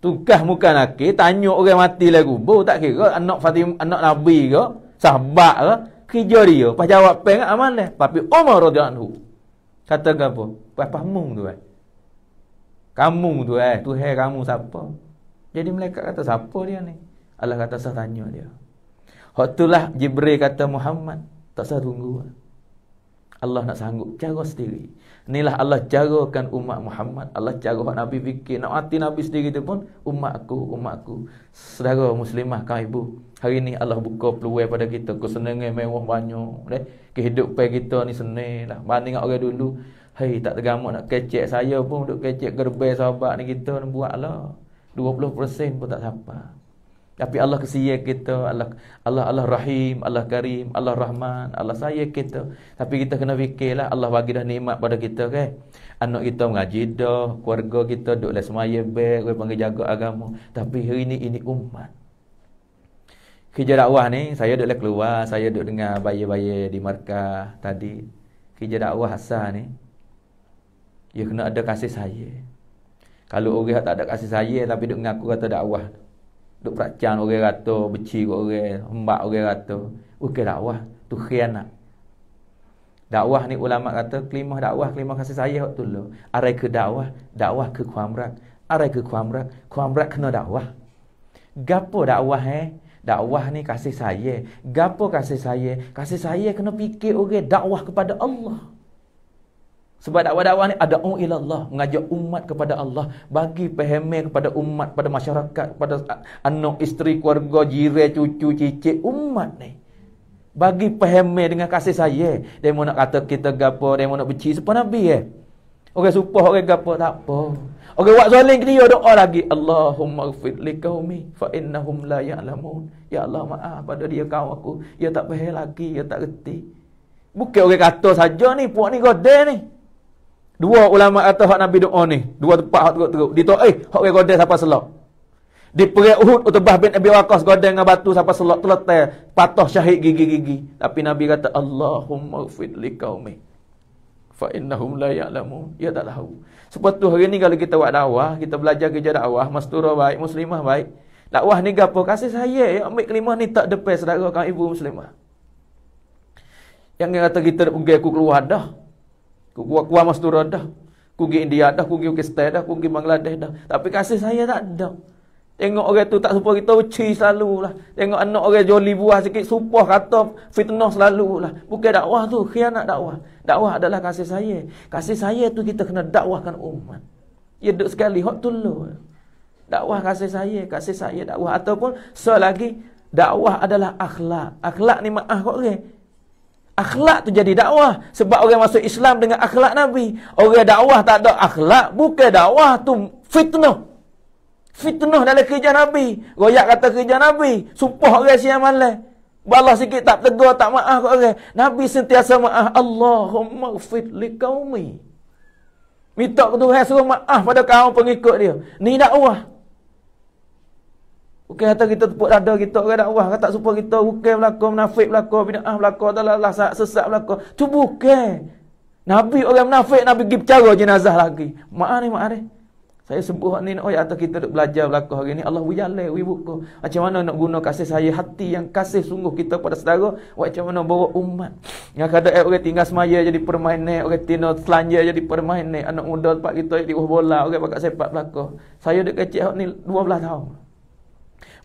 Tukah muka nakir, tanya orang mati lah kubur, tak kira anak Fatimah, anak Nabi ke, sahabat ke, kerja dia. Pas jawab pengat amal lah. Tapi Umar radhiyallahu anhu kata apa? Papamu tu Kamu tu Tuhan kamu siapa? Jadi malaikat kata siapa dia ni? Allah kata saya tanya dia. Hak itulah Jibril kata Muhammad, tak usah tunggu. Allah nak sanggup cara sendiri. Inilah Allah carakan umat Muhammad. Allah cara hak Nabi fikir. Nak hati Nabi sendiri tu pun umatku. Saudara muslimah kaum ibu, hari ni Allah buka peluang pada kita. Kesenangan mewah banyak. Kehidupan kita ni senang lah. Banding orang dulu, hei tak tergamak nak kecek saya pun duk kecek gerbel sahabat ni kita nak buat lah. 20% pun tak sampai. Tapi Allah kesian kita, Allah Rahim, Allah Karim, Allah Rahman, Allah sayang kita. Tapi kita kena fikirlah, Allah bagi dah nikmat pada kita kan. Anak kita mengaji dah, keluarga kita duk les semaya baik, orang panggil jaga agama. Tapi hari ini umat. Kerja dakwah ni, saya duk keluar, saya duk dengar bayar-bayar di markah tadi. Kerja dakwah asal ni, dia kena ada kasih sayang. Kalau orang tak ada kasih sayang tapi duk mengaku kata dakwah, duk peracan orang kata, beci kat orang, hembak orang kata, bukan dakwah, tu khianat. Dakwah ni ulama kata kelimah dakwah, kelimah kasih sayang waktu tu. Arai ke dakwah, dakwah ke kuamrak. Arai ke kuamrak, kuamrak kena dakwah. Gapo dakwah dakwah ni kasih sayang. Gapo kasih sayang? Kasih sayang kena fikir orang dakwah kepada Allah. Sebab dakwah-dakwah ni ada ila Allah, mengajak umat kepada Allah, bagi pahaman kepada umat, pada masyarakat, kepada anak, isteri, keluarga, jiran, cucu, cicit umat ni. Bagi pahaman dengan kasih sayang. Dia mau nak kata kita gapo, dia mau nak benci siapa Nabi Orang supah orang gapo tak apa. Orang buat zalim ke dia doa lagi, Allahumma ighfir li qaumi fa innahum la ya'lamun. Ya Allah maaf pada dia kaum aku, dia tak faham lagi, dia tak reti. Bukan orang kata saja ni, puak ni godeh ni. Dua ulama kata hak Nabi doa ni, dua tempat hak teruk-teruk. Di tu hak orang godeh siapa selok. Di perang Uhud Utbah bin Abi Waqqas godeh dengan batu siapa selok terletak, patah syahid gigi-gigi. Tapi Nabi kata Allahumma ighfir li qaumi fa innahum la ya'lamun. Dia tak tahu. Sebab tu hari ni kalau kita buat dakwah, kita belajar kerja dakwah, masturah baik, muslimah baik. Dakwah ni gapo? Kasih sayang. Ambil kelimah ni tak depan saudara kaum ibu muslimah. Yang kata kita pergi aku keluar dah. Ku keluar masturah dah. Ku pergi India dah, ku pergi Pakistan dah, ku pergi Bangladesh dah. Tapi kasih saya tak ada. Tengok orang tu tak suka kita uci selalulah. Tengok anak orang joli buah sikit supah kata fitnah selalulah. Bukan dakwah tu, khianat dakwah. Dakwah adalah kasih saya. Kasih saya tu kita kena dakwahkan umat. Ya duk sekali hak tu lu. Dakwah kasih saya dakwah ataupun selagi dakwah adalah akhlak. Akhlak ni maaf kok orang. Akhlak tu jadi dakwah. Sebab orang masuk Islam dengan akhlak Nabi. Orang dakwah tak ada akhlak, bukan dakwah tu fitnah. Fitnah dalam kerja Nabi. Royak kata kerja Nabi. Sumpah orang siang malam. Balas sikit tak tegur, tak maaf kat orang. Nabi sentiasa maaf. Allahumma ighfir li qaumi. Minta ke Tuhan suruh maaf pada kaum pengikut dia. Ni dakwah. Bukan kata kita tepuk dada kita orang dakwah, kata supaya kita bukan belaka munafik belaka bid'ah belaka dalalah sesat belaka. Tu bukan. Nabi orang munafik, Nabi pergi bercara jenazah lagi. Maaf ni. Saya sebut ni atau kita duk belajar belaka hari ni Allah wijalai wibuka. Macam mana nak guna kasih saya hati yang kasih sungguh kita pada saudara, macam mana bawa umat. Yang kadang orang tinggal semaya jadi permainan, orang tina selanja jadi permainan, anak muda tempat kita jadi bola, orang pakai sepak belaka. Saya duk kecil ni 12 tahun.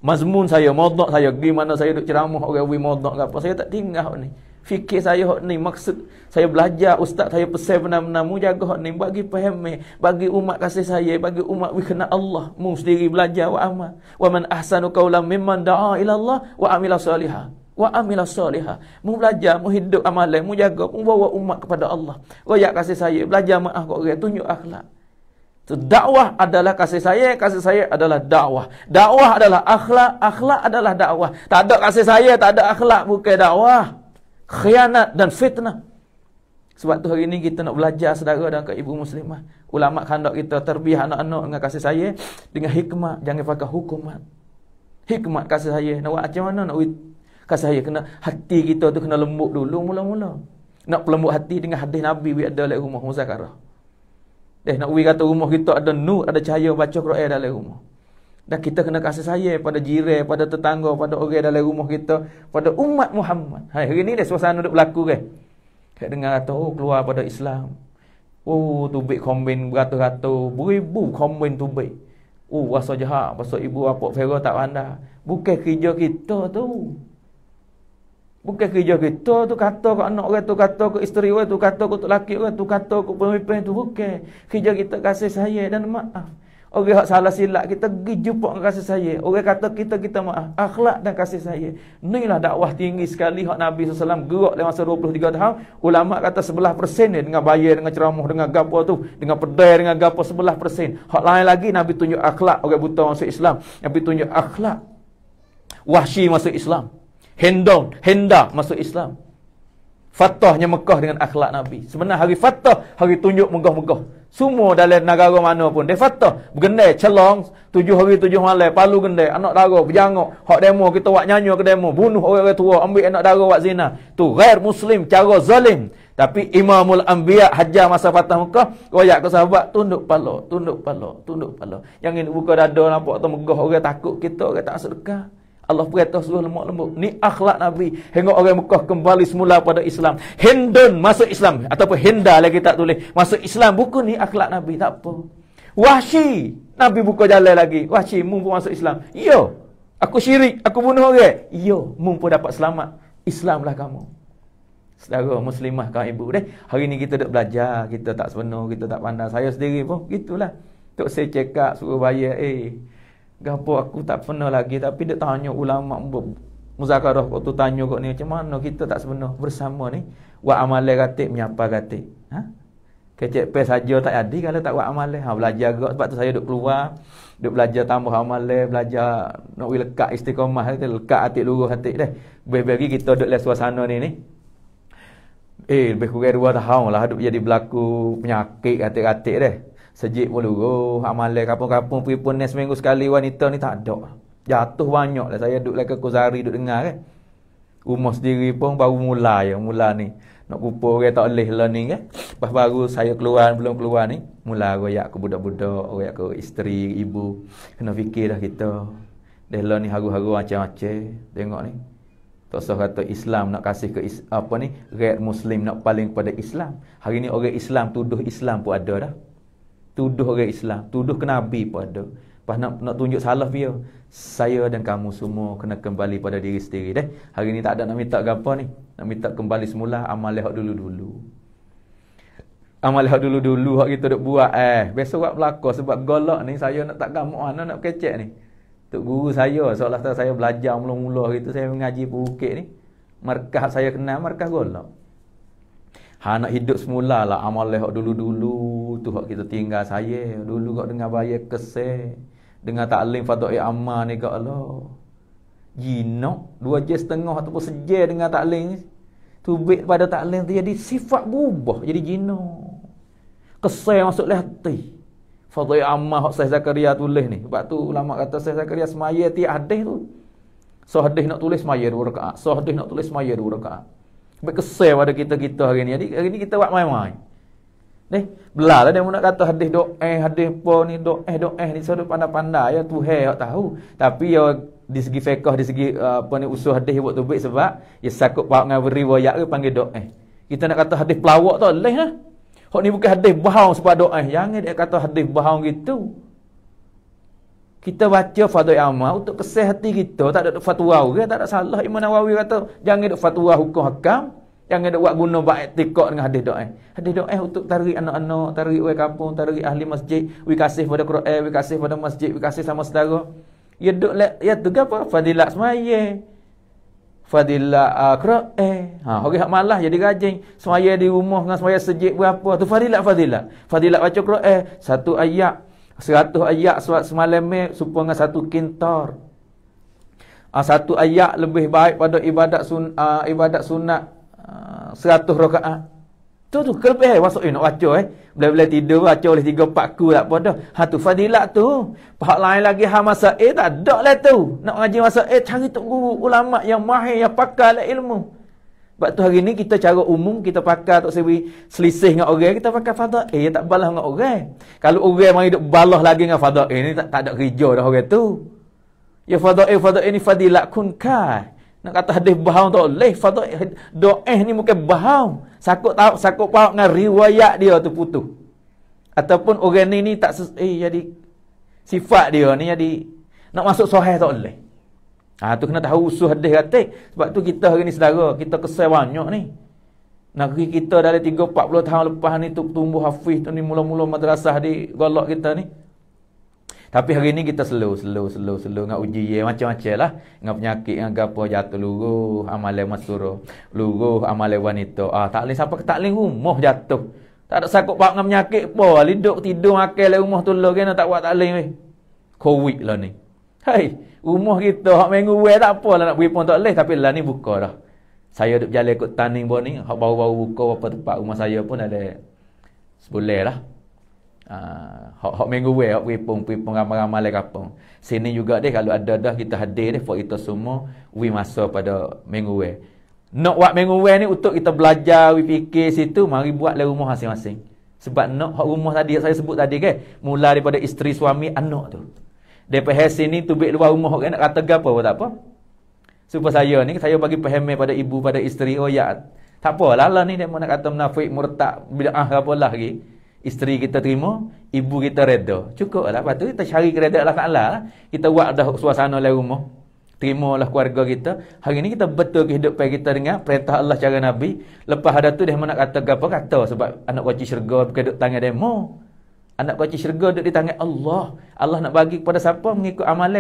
Mazmun saya, modok saya, gimana saya duk ceramah orang wi modok ke apa, saya tak tinggal ni. Fikir saya hok ni, maksud saya belajar, ustaz saya pesan benar-benar mu jaga hok ni, bagi faham, bagi umat kasih saya, bagi umat wi kena Allah, mu sendiri belajar wa amal. Wa man ahsanu qawlan mimman da'a ila Allah wa amila salihah. Wa amila salihah. Mu belajar, mu hidup amalan, mu jaga, mu bawa umat kepada Allah. Royak kasih saya, belajar maaf kok orang, tunjuk akhlak. Dakwah adalah kasih sayang adalah dakwah. Dakwah adalah akhlak, akhlak adalah dakwah. Tak ada kasih sayang, tak ada akhlak, bukan dakwah. Khianat dan fitnah. Sebab tu hari ni kita nak belajar saudara dan ibu muslimah. Ulama khandak kita terbiah anak-anak dengan kasih sayang, dengan hikmat, jangan pakai hukumat. Hikmat kasih sayang. Nak buat macam mana nak kasih sayang? Kena hati kita tu kena lembut dulu mula-mula. Nak pelembut hati dengan hadis Nabi wi ada dalam rumah muzakarah. Nak kata rumah kita ada nur, ada cahaya baca Quran dalam rumah. Dan kita kena kasih sayang pada jiran, pada tetangga, pada orang dalam rumah kita, pada umat Muhammad. Hari ni dah suasana duk berlaku kan. Kak dengar kata, keluar pada Islam. Tubik komen beratus-ratus, beribu komen tubik. Rasa jahat, pasal ibu apa Fera tak pandai. Bukan kerja kita tu. Bukan kerja kita tu kata ke anak orang tu, kata ke isteri orang tu, kata ke lelaki orang tu, kata ke pemimpin tu. Bukan. Kerja kita kasih sayang dan maaf. Orang hak salah silap kita pergi jumpa dengan kasih sayang. Orang kata kita maaf. Akhlak dan kasih sayang. Inilah dakwah tinggi sekali hak Nabi SAW gerak dalam masa 23 tahun. Ulama kata 11% ni dengan bayar, dengan ceramah, dengan gapo tu, dengan pedai, dengan gapo 11%. Hak lain lagi Nabi tunjuk akhlak orang buta masuk Islam. Nabi tunjuk akhlak. Wahsy masuk Islam. Hendak masuk Islam. Fatahnya Mekah dengan akhlak Nabi. Sebenarnya hari Fatah, hari tunjuk megah-megah. Semua dalam negara mana pun. Dia Fatah, bergendai, celong, 7 hari 7 malam, palu gendai, anak dara, berjangok. Hak demo, kita buat nyanyi ke demo. Bunuh orang tua, ambil anak dara buat zina. Tu ghair Muslim, cara zalim. Tapi Imamul Anbiya hajar masa Fatah Mekah, royak ke sahabat, tunduk pala. Yang ini buka dada, nampak tu megah, orang takut kita, orang tak sedekah. Allah perintah suruh lemuk-lemuk. Ni akhlak Nabi. Hingga orang Mekah kembali semula pada Islam. Hindun masuk Islam. Ataupun Hinda lagi tak tulis. Masuk Islam. Buku ni akhlak Nabi. Tak apa. Wahsy. Nabi buka jalan lagi. Wahsy, mu pun masuk Islam. Ya. Aku syirik. Aku bunuh orang. Ya. Mu pun dapat selamat. Islamlah kamu. Saudara muslimah kaum ibu. Hari ni kita dah belajar. Kita tak sebenar. Kita tak pandai. Saya sendiri pun. Gitulah. Tok saya cakap. Suruh bayar. Gapo aku tak pernah lagi, tapi dia tanya ulama muzakarah kau tu tanya kau ni macam mana kita tak sebenar bersama ni buat amalan katik menyapa katik. Kecek pe saja tak jadi kalau tak buat amalan. Belajar gak sebab tu saya duk keluar, duk belajar tambah amalan, belajar nak lekat istiqamah, lekat hati lurus hati dah. Bagi kita duk dalam suasana ni. Lebih kurang 2 tahun lah duk jadi berlaku penyakit katik-katik dah. Sejik pun luruh, amalan kapung-kapung pergi pun seminggu sekali wanita ni tak ada. Jatuh banyak lah. Saya duduk lagi ke Kozari duduk dengar kan. Rumah sendiri pun baru mula ni. Nak kupur orang tak boleh lah ni kan. Lepas baru saya keluar, belum keluar ni. Mula royak ke budak-budak, royak ke isteri, ibu. Kena fikir dah kita. Dah lah ni haru-haru macam-macam. Tengok ni. Tak usah kata Islam nak kasih ke apa ni. Ghair Muslim nak paling pada Islam. Hari ni orang Islam tuduh Islam pun ada dah. Tuduh orang Islam, tuduh ke Nabi pun ada. Lepas nak tunjuk salah dia. Saya dan kamu semua kena kembali pada diri sendiri dah. Hari ni tak ada nak minta apa ni. Nak minta kembali semula amal hak dulu-dulu. Amal hak dulu-dulu hak kita duk buat besok buat belaka sebab golak ni saya nak tak gamak mana nak kecek ni. Tok guru saya seolah-olah saya belajar mula-mula gitu saya mengaji Bukit ni. Markah saya kenal markah golak. Nak hidup semula lah amal hak dulu-dulu tu hak kita tinggal saya dulu kau dengar bayar keseh dengar taklim fadhil amma ni kau Allah jinok 2 jam setengah ataupun sejam dengar taklim tubik pada taklim tu jadi sifat berubah jadi jinok keseh masuk hati fadhil amma hak Syekh Zakaria tulis ni sebab tu ulama kata Syekh Zakaria semaya tiap hadis tu hadis nak tulis semaya 2 rakaat hadis nak tulis semaya 2 rakaat. Berkesal pada kita hari ni. Jadi hari ni kita buat main-main. Belah lah dia nak kata hadis hadis apa ni doa ni suruh pandai-pandai ya Tuhan hak tahu. Tapi ya di segi fiqh di segi apa ni usul hadis buat tubik sebab ya sakut pak dengan riwayat ke panggil doa. Kita nak kata hadis pelawak tu leh lah. Hak ni bukan hadis bohong sebab doa. Jangan dia kata hadis bohong gitu. Kita baca fadhil amal untuk kesih hati kita, tak ada fatwa ke, tak ada salah. Imam Nawawi kata jangan ada fatwa hukum hakam, jangan ada buat guna ba'iktikad dengan hadis doa. Hadis doa untuk tarik anak-anak, tarik orang kampung, tarik ahli masjid, wi kasih pada Quran, wi kasih pada masjid, wi kasih sama saudara. Ya duk ya tu apa? Fadilat semaya. fadilat Qur'an. Orang hak malas jadi rajin semaya di rumah dengan semaya sejid berapa tu fadilat. Fadilat baca Quran satu ayat 100 ayat semalam supaya dengan satu kintar. Satu ayat lebih baik pada ibadat sunat 100 rakaat. Tu kelebihan masuk nak baca Bila-bila tidur baca oleh 3-4 ku tak apa dah. Tu fadilat tu. Pihak lain lagi masail tak ada lah tu. Nak ngaji masail cari tok guru ulama yang mahir yang pakar lah ilmu. Sebab tu hari ni kita cara umum kita pakar tok selisih dengan orang kita pakai fadail tak balas dengan orang. Kalau orang mari duk balas lagi dengan fadail ni tak ada kerja dah orang tu. Ya fadail ni fadilat kun kai. Nak kata hadis bahau tak boleh. Fadail doa ni bukan bahau. Sakut faham dengan riwayat dia tu putus. Ataupun orang ni tak jadi sifat dia ni jadi nak masuk sahih tak boleh. Tu kena tahu usul hadis kata. Sebab tu kita hari ni saudara, kita kesal banyak ni. Negeri kita dari 30-40 tahun lepas ni tu tumbuh hafiz tu ni mula-mula madrasah di golok kita ni. Tapi hari ni kita slow dengan ujian macam-macam lah. Dengan penyakit, dengan gapo jatuh luruh, amalan masturah, luruh amalan wanita. Tak boleh siapa tak boleh rumah jatuh. Tak ada sakut pak dengan penyakit apa. Liduk tidur makan lah rumah tu lah kena tak buat tak boleh weh. Covid lah ni. Rumah kita hak minggu weh tak apa lah nak beri pun tak boleh tapi lah ni buka dah. Saya duk jalan ikut taning pun ni, hak baru-baru buka beberapa tempat rumah saya pun ada sebulan lah. Hak minggu weh hak peripung ramai-ramai le kapung. Sini juga deh kalau ada dah kita hadir deh for kita semua we masa pada minggu weh. Nak buat minggu weh ni untuk kita belajar, we fikir situ, mari buat le rumah masing-masing. Sebab nak hak rumah tadi saya sebut tadi ke, mula daripada isteri suami anak tu. Daripada sini tubik luar rumah kan nak kata gapo tak apa. Supaya saya bagi paham pada ibu pada isteri tak apalah lah ni dia nak kata munafik murtad bid'ah apa lah lagi. Isteri kita terima, ibu kita reda. Cukup lah. Lepas tu kita cari kereda Allah Ta'ala lah. Kita buat dah suasana dalam rumah. Terimalah keluarga kita. Hari ni kita betul kehidupan kita dengan perintah Allah cara Nabi. Lepas ada tu dia nak kata apa kata. Sebab anak kunci syurga bukan duduk tangan demo. Anak kunci syurga duduk di tangan Allah. Allah nak bagi kepada siapa mengikut amalan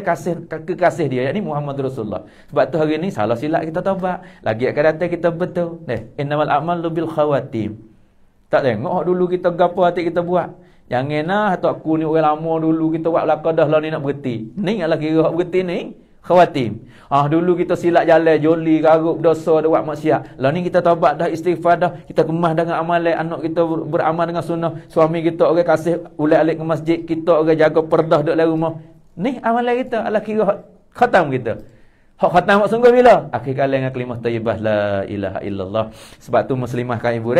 kekasih dia. Yakni Muhammad Rasulullah. Sebab tu hari ni salah silap kita taubat. Lagi akan datang kita betul. Innamal a'malu bil khawatim. Tak tengok dulu kita gapo hati kita buat. Jangan nah atau aku ni orang lama dulu kita buat belaka dah lah ni nak berhenti. Ni adalah kira hak berhenti ni khawatim. Dulu kita silap jalan joli garuk dosa dah buat maksiat. Lah ni kita taubat dah istighfar dah, kita kemas dengan amalan anak kita beramal dengan sunnah, suami kita orang kasih ulai-alik ke masjid, kita orang jaga perdah duk dalam rumah. Ni amalan kita adalah kira khatam kita. Hak khatam mak sungguh bila? Akhir kali dengan kalimah thayyibah la ilaha illallah. Sebab tu muslimah kan ibu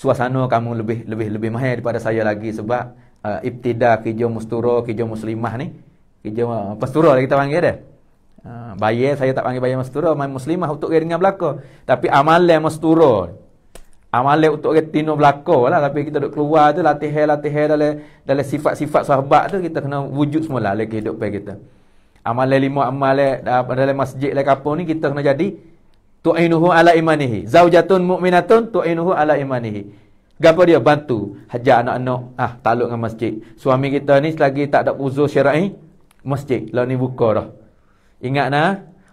suasana kamu lebih mahir daripada saya lagi sebab ibtida kerja mustura, kerja muslimah ni, kerja pastura kita panggil dia. Bayar saya tak panggil bayar mustura, main muslimah untuk dengan belaka. Tapi amalan mustura, amalan untuk retino belaka lah. Tapi kita duk keluar tu latihan dalam sifat-sifat sahabat tu kita kena wujud semula dalam kehidupan kita. Amalan 5 amalan dalam masjid dalam kampung ni kita kena jadi tu'inuhu ala imanihi. Zaujatun mu'minatun tu'inuhu ala imanihi. Gapo dia bantu hajar anak-anak takluk dengan masjid. Suami kita ni selagi tak ada uzur syar'i masjid lah ni buka dah. Ingat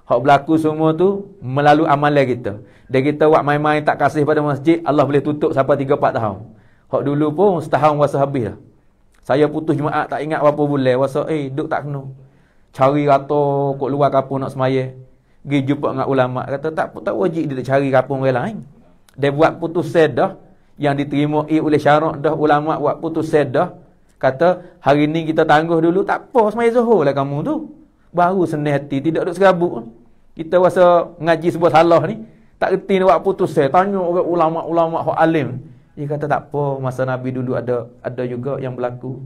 hak berlaku semua tu melalui amalan kita. Dia kita buat main-main tak kasih pada masjid, Allah boleh tutup sampai 3-4 tahun. Hak dulu pun setahun wasa habis dah. Saya putus Jumaat tak ingat berapa bulan wasa duk tak kena. Cari rata kok luar kampung nak sembahyang. Pergi jumpa dengan ulama kata tak wajib dia cari kampung orang lain. Dia buat putusan dah yang diterima oleh syarak dah, ulama buat putusan dah. Kata hari ni kita tangguh dulu tak apa semaya zuhur lah kamu tu. Baru senang hati tidak duk serabut. Kita rasa ngaji sebuah salah ni tak reti nak buat putusan, tanya orang ulama-ulama hak alim. Dia kata tak apa masa Nabi dulu ada juga yang berlaku.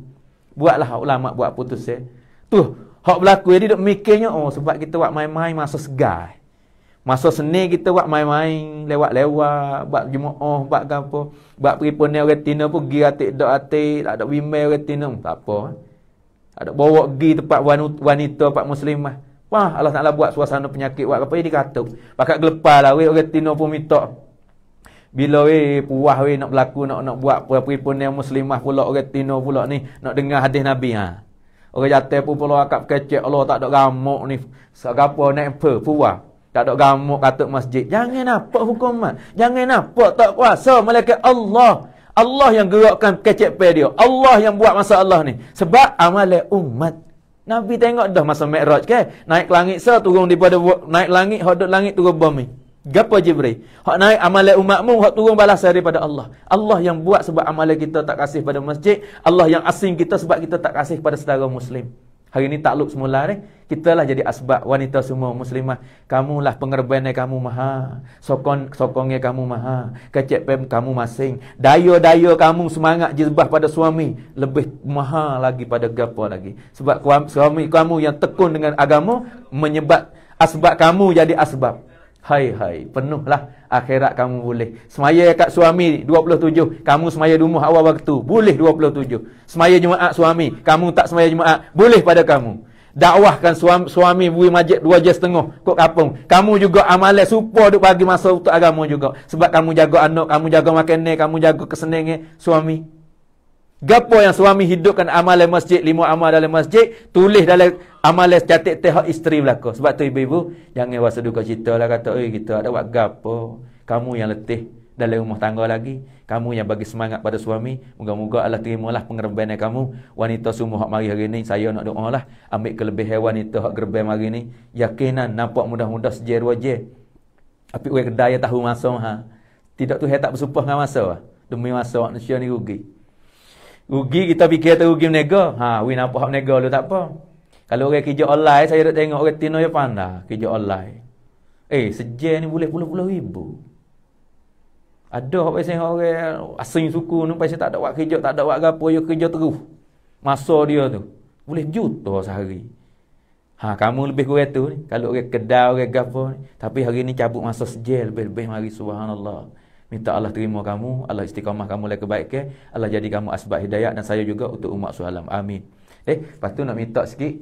Buatlah ulama buat putusan. Tu hak berlaku dia duk mikirnya sebab kita buat main-main masa segar. Masa seni kita buat main-main lewat-lewat, buat jemaah, buat apa, buat peripone retina pun pergi atik tak ada bimbel retina tak apa. Ada bawa pergi tempat wanita tempat muslimah. Wah, Allah Taala buat suasana penyakit buat apa dia dikatuk. Pakat gelepar lah retina pun minta. Bila puas nak berlaku nak buat peripone muslimah pula retina pula ni nak dengar hadis Nabi Orang jatuh pun pula akak kecek Allah tak ada gamuk ni. Segapa naik puas. Tak ada gamuk katuk masjid. Jangan nampak hukuman. Jangan nampak tak kuasa malaikat Allah. Allah yang gerakkan kecek dia. Allah yang buat masalah ni. Sebab amalan umat. Nabi tengok dah masa Mi'raj ke? Naik ke langit turun daripada naik langit, hodok langit turun bumi. Gapo Jibril? Hak naik amalan umatmu, hak turun balas daripada Allah. Allah yang buat sebab amalan kita tak kasih pada masjid. Allah yang asing kita sebab kita tak kasih pada saudara muslim. Hari ni takluk semula ni, kitalah jadi asbab wanita semua muslimah. Kamulah pengerbannya kamu maha. Sokongnya kamu maha. Kecek pem kamu masing. Daya-daya kamu semangat jizbah pada suami lebih maha lagi pada gapo lagi. Sebab suami kamu yang tekun dengan agama menyebab asbab kamu jadi asbab. Hai, penuhlah akhirat kamu boleh. Semaya kat suami 27, kamu semaya rumah awal waktu, boleh 27. Semaya Jumaat suami, kamu tak semaya Jumaat, boleh pada kamu. Dakwahkan suami bui masjid 2 jam setengah kok kapung. Kamu juga amalan supaya duk bagi masa untuk agama juga. Sebab kamu jaga anak, kamu jaga makanan, kamu jaga kesenangan suami. Gapo yang suami hidupkan amalan masjid, 5 amal dalam masjid, tulis dalam amalan catat hak isteri belaka. Sebab tu ibu-ibu jangan rasa duka cita lah kata, kita ada buat gapo. Kamu yang letih dalam rumah tangga lagi, kamu yang bagi semangat pada suami. Moga-moga Allah terimalah pengorbanan kamu. Wanita semua hak mari hari ni, saya nak doalah ambil kelebihan wanita hak gerban mari ni. Yakinan nampak mudah-mudah seje 2 je. Tapi orang kedai tahu masa Tidak tu tak bersumpah dengan masa. Demi masa manusia ni rugi. Rugi kita fikir tu rugi menega. We nampak hak menega dulu tak apa. Kalau orang kerja online, saya duk tengok orang Tino yang pandai kerja online. Sejen ni boleh puluh-puluh ribu. Ada hak pasal orang asing suku ni pasal tak ada buat kerja, tak ada buat gapo, dia kerja terus. Masa dia tu boleh juta sehari. Kamu lebih kurang tu ni. Kalau orang kedai, orang gapo ni. Tapi hari ni cabut masa sejen lebih-lebih mari subhanallah. Minta Allah terima kamu, Allah istiqamah kamu oleh kebaikan, Allah jadi kamu asbab hidayah dan saya juga untuk umat suhalam. Amin. Lepas tu nak minta sikit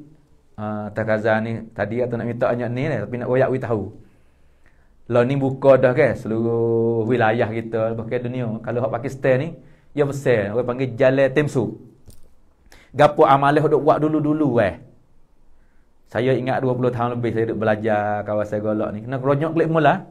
Takaza ni tadi atau nak minta banyak ni tapi nak royak we tahu. Lah ni buka dah ke seluruh wilayah kita bahkan dunia. Kalau hak Pakistan ni dia besar, orang panggil Jalan Temsu. Gapo amalan hok buat dulu-dulu Saya ingat 20 tahun lebih saya duk belajar kawasan Golok ni. Kena ronyok klik mula.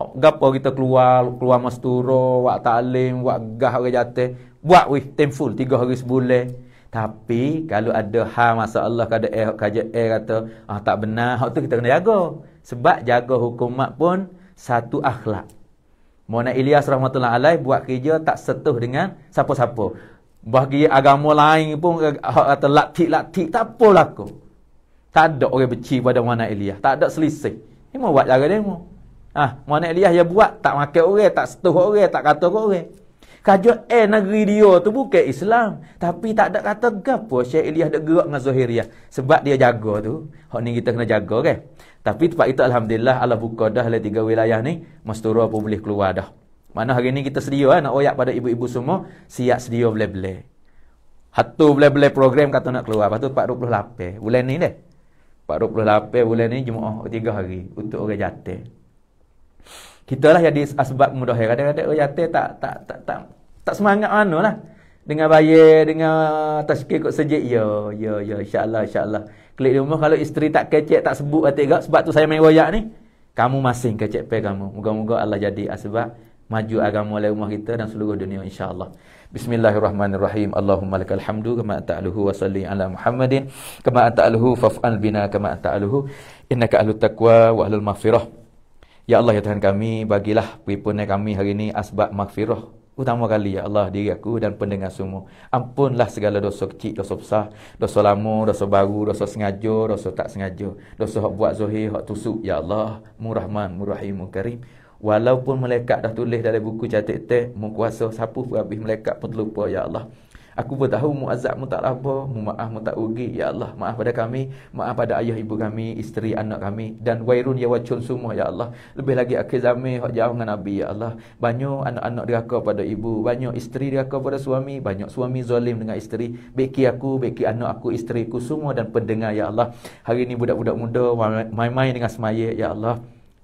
Gapo kita keluar mastura, buat taklim, buat gah orang jatuh, buat temful 3 hari sebulan. Tapi kalau ada masalah kaja kata tak benar, hak tu kita kena jaga. Sebab jaga hukumat pun satu akhlak. Mona Ilyas rahmatullah alaih buat kerja tak setuh dengan siapa-siapa. Bagi agama lain pun hak kata latih tak apa laku. Tak ada orang benci pada Mona Ilyas, tak ada selisih. Ni mau buat jaga demo. Mona Ilyas dia buat tak makan orang, tak setuh orang, tak kata orang. Kajo negeri dia tu bukan Islam, tapi tak ada kata gapo Syekh Ilyas dak gerak dengan Zahiriyah. Sebab dia jaga tu. Hak ni kita kena jaga kan. Tapi tempat itu alhamdulillah Allah buka dah le 3 wilayah ni, mastura pun boleh keluar dah. Mana hari ni kita sedia nak oyak pada ibu-ibu semua, siap sedia boleh-boleh. Hatu boleh-boleh program kata nak keluar. Lepas tu 48 bulan ni deh. 48 bulan ni Jumaat 3 hari untuk orang jatuh. Kita lah jadi asbab mudahir. Kadang-kadang orang jatuh tak semangat manalah. Dengan bayar, dengan tazkir kot sejik. Ya, insyaAllah. Klik di rumah kalau isteri tak kecek, tak sebut hati sebab tu saya main royak ni. Kamu masing kecek pe kamu. Moga-moga Allah jadi asbab maju agama oleh rumah kita dan seluruh dunia insyaAllah. Bismillahirrahmanirrahim. Allahumma lakal hamdu kama ta'aluhu wa salli ala Muhammadin kama ta'aluhu faf'al bina kama ta'aluhu innaka ahlut taqwa wa ahlul maghfirah. Ya Allah ya Tuhan kami, bagilah perhimpunan kami hari ini asbab maghfirah. Utama kali ya Allah diri aku dan pendengar semua. Ampunlah segala dosa kecil, dosa besar, dosa lama, dosa baru, dosa sengaja, dosa tak sengaja, dosa hak buat zahir, hak tusuk. Ya Allah, Murrahman, Murrahim, Karim. Walaupun malaikat dah tulis dalam buku catat mu kuasa sapu habis malaikat pun terlupa ya Allah. Aku pun tahu mu azab mu tak apa, mu maaf mu tak rugi ya Allah. Maaf pada kami, maaf pada ayah ibu kami, isteri anak kami dan wairun ya wacun semua ya Allah. Lebih lagi akhir zaman hak jauh dengan Nabi ya Allah. Banyak anak-anak diraka pada ibu, banyak isteri diraka pada suami, banyak suami zalim dengan isteri. Beki aku, beki anak aku, isteriku semua dan pendengar ya Allah. Hari ini budak-budak muda main-main dengan semaya ya Allah.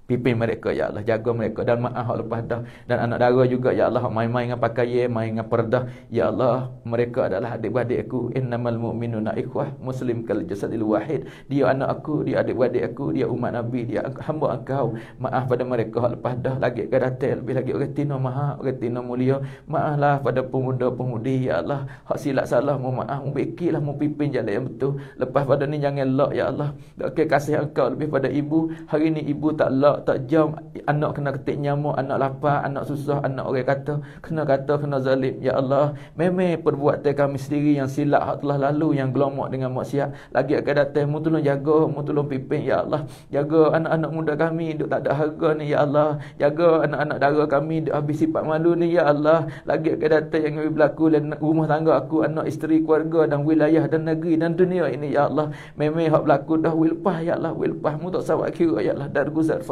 Pimpin mereka ya Allah, jaga mereka dan maaf hak lepas dah. Dan anak dara juga ya Allah, main-main dengan pakaian, main dengan perdah. Ya Allah, mereka adalah adik-beradik aku. Innamal mu'minuna ikhwah, muslim kal jasadil wahid. Dia anak aku, dia adik-beradik aku, dia umat Nabi, dia hamba Engkau. Maaf pada mereka hak lepas dah. Lagi ke datang, lebih lagi orang tina maha, orang tina mulia. Maaflah pada pemuda-pemudi ya Allah. Hak silap salah mu maaf, mu bikilah, mu pimpin jalan yang betul. Lepas pada ni jangan lak ya Allah. Okay, kasih Engkau lebih pada ibu. Hari ni ibu tak lak, tak jam, anak kena ketik nyamuk, anak lapar, anak susah, anak orang kata, kena zalim. Ya Allah, memang perbuatan kami sendiri yang silap hak telah lalu, yang gelomak dengan maksiat, lagi akan datang, mu tolong jaga, mu tolong pimpin ya Allah. Jaga anak-anak muda kami duk tak ada harga ni ya Allah. Jaga anak-anak dara kami duk habis sifat malu ni ya Allah. Lagi akan datang yang berlaku dalam rumah tangga aku, anak isteri, keluarga dan wilayah dan negeri dan dunia ini ya Allah. Memang hak berlaku dah wilpah ya Allah, wilpah mu tak sawak kira ya Allah. Darguzar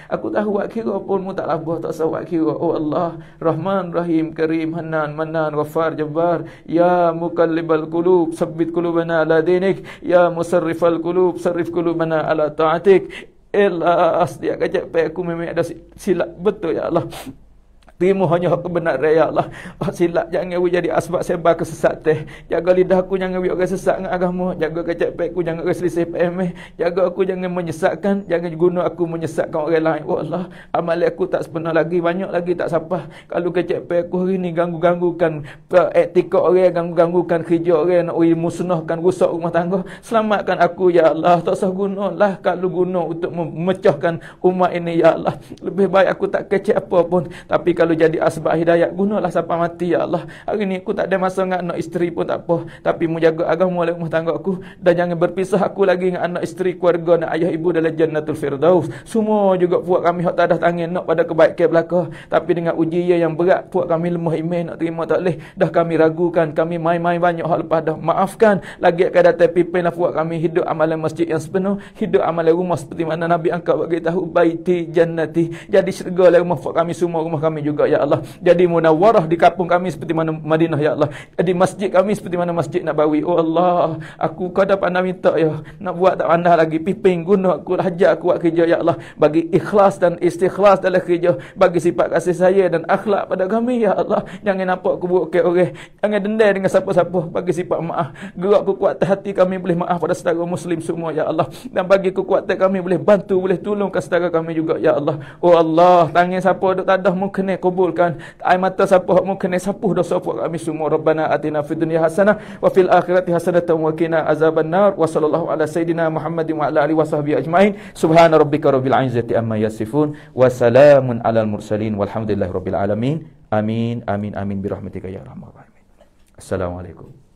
aku tahu wak kira pun mu tak labah, tak sawak kira. Oh Allah, Rahman, Rahim, Karim, Hanan, Manan, Ghaffar, Jabbar. Ya muqallibal qulub, sabbit qulubana ala dinik. Ya musarrifal qulub, sarrif qulubana ala ta'atik. Elah, dia kajak aku memang ada silap betul ya Allah. Terima hanya hak kebenaran ya Allah. Silap jangan jadi asbab sebab kesesatan. Jaga lidah aku jangan biar orang sesat dengan agama. Jaga kecap aku jangan orang selisih PMS. Jaga aku jangan menyesatkan, jangan guna aku menyesatkan orang lain. Oh Allah, amal aku tak sempurna lagi, banyak lagi tak sapah. Kalau kecap aku hari ni ganggu-ganggukan etika orang, ganggu-ganggukan kerja orang, nak musnahkan, rusak rumah tangga. Selamatkan aku ya Allah. Tak usah gunalah kalau guna untuk memecahkan umat ini ya Allah. Lebih baik aku tak kecap apa pun, tapi kalau jadi asbab hidayat, gunalah sampai mati ya Allah. Hari ni aku tak ada masa dengan anak isteri pun tak apa, tapi menjaga agama oleh rumah tangga aku, dan jangan berpisah aku lagi dengan anak isteri, keluarga dan ayah ibu dalam jannatul firdaus. Semua juga puak kami hak tak ada tangan nak pada kebaikan belaka, tapi dengan ujian yang berat puak kami lemah iman nak terima tak boleh. Dah kami ragukan, kami main-main banyak hal lepas dah. Maafkan, lagi akan datang pimpinlah puak kami hidup amalan masjid yang sepenuh, hidup amalan rumah seperti mana Nabi angkat bagi tahu, baiti jannati, jadi syurga rumah puak kami semua, rumah kami juga ya Allah. Jadi munawwarah di kampung kami seperti mana Madinah ya Allah. Jadi masjid kami seperti mana Masjid Nabawi. Oh Allah, aku kau dah pandai minta ya, nak buat tak pandai lagi, pimpin guna aku, hajar aku buat kerja ya Allah, bagi ikhlas dan istikhlas dalam kerja, bagi sifat kasih sayang dan akhlak pada kami ya Allah. Jangan nampak aku buat ke orang, jangan dendam dengan siapa-siapa, bagi sifat maaf, gerak kekuatan hati kami boleh maaf pada saudara muslim semua ya Allah, dan bagi kekuatan kami boleh bantu, boleh tolongkan saudara kami juga ya Allah. Oh Allah, tangan siapa duk tadah mungkin kubulkan, air mata siapa hak kena sapuh dosa puak kami semua. Rabbana atina fid dunya hasanah wa fil akhirati hasanatan wa qina azabannar. Wa sallallahu ala sayidina Muhammadin wa ala alihi wasahbihi ajmain. Subhana rabbika rabbil izzati amma yasifun wa salamun alal mursalin walhamdulillahi rabbil alamin. Amin amin amin bi rahmatika ya arhamar rahimin. Assalamualaikum.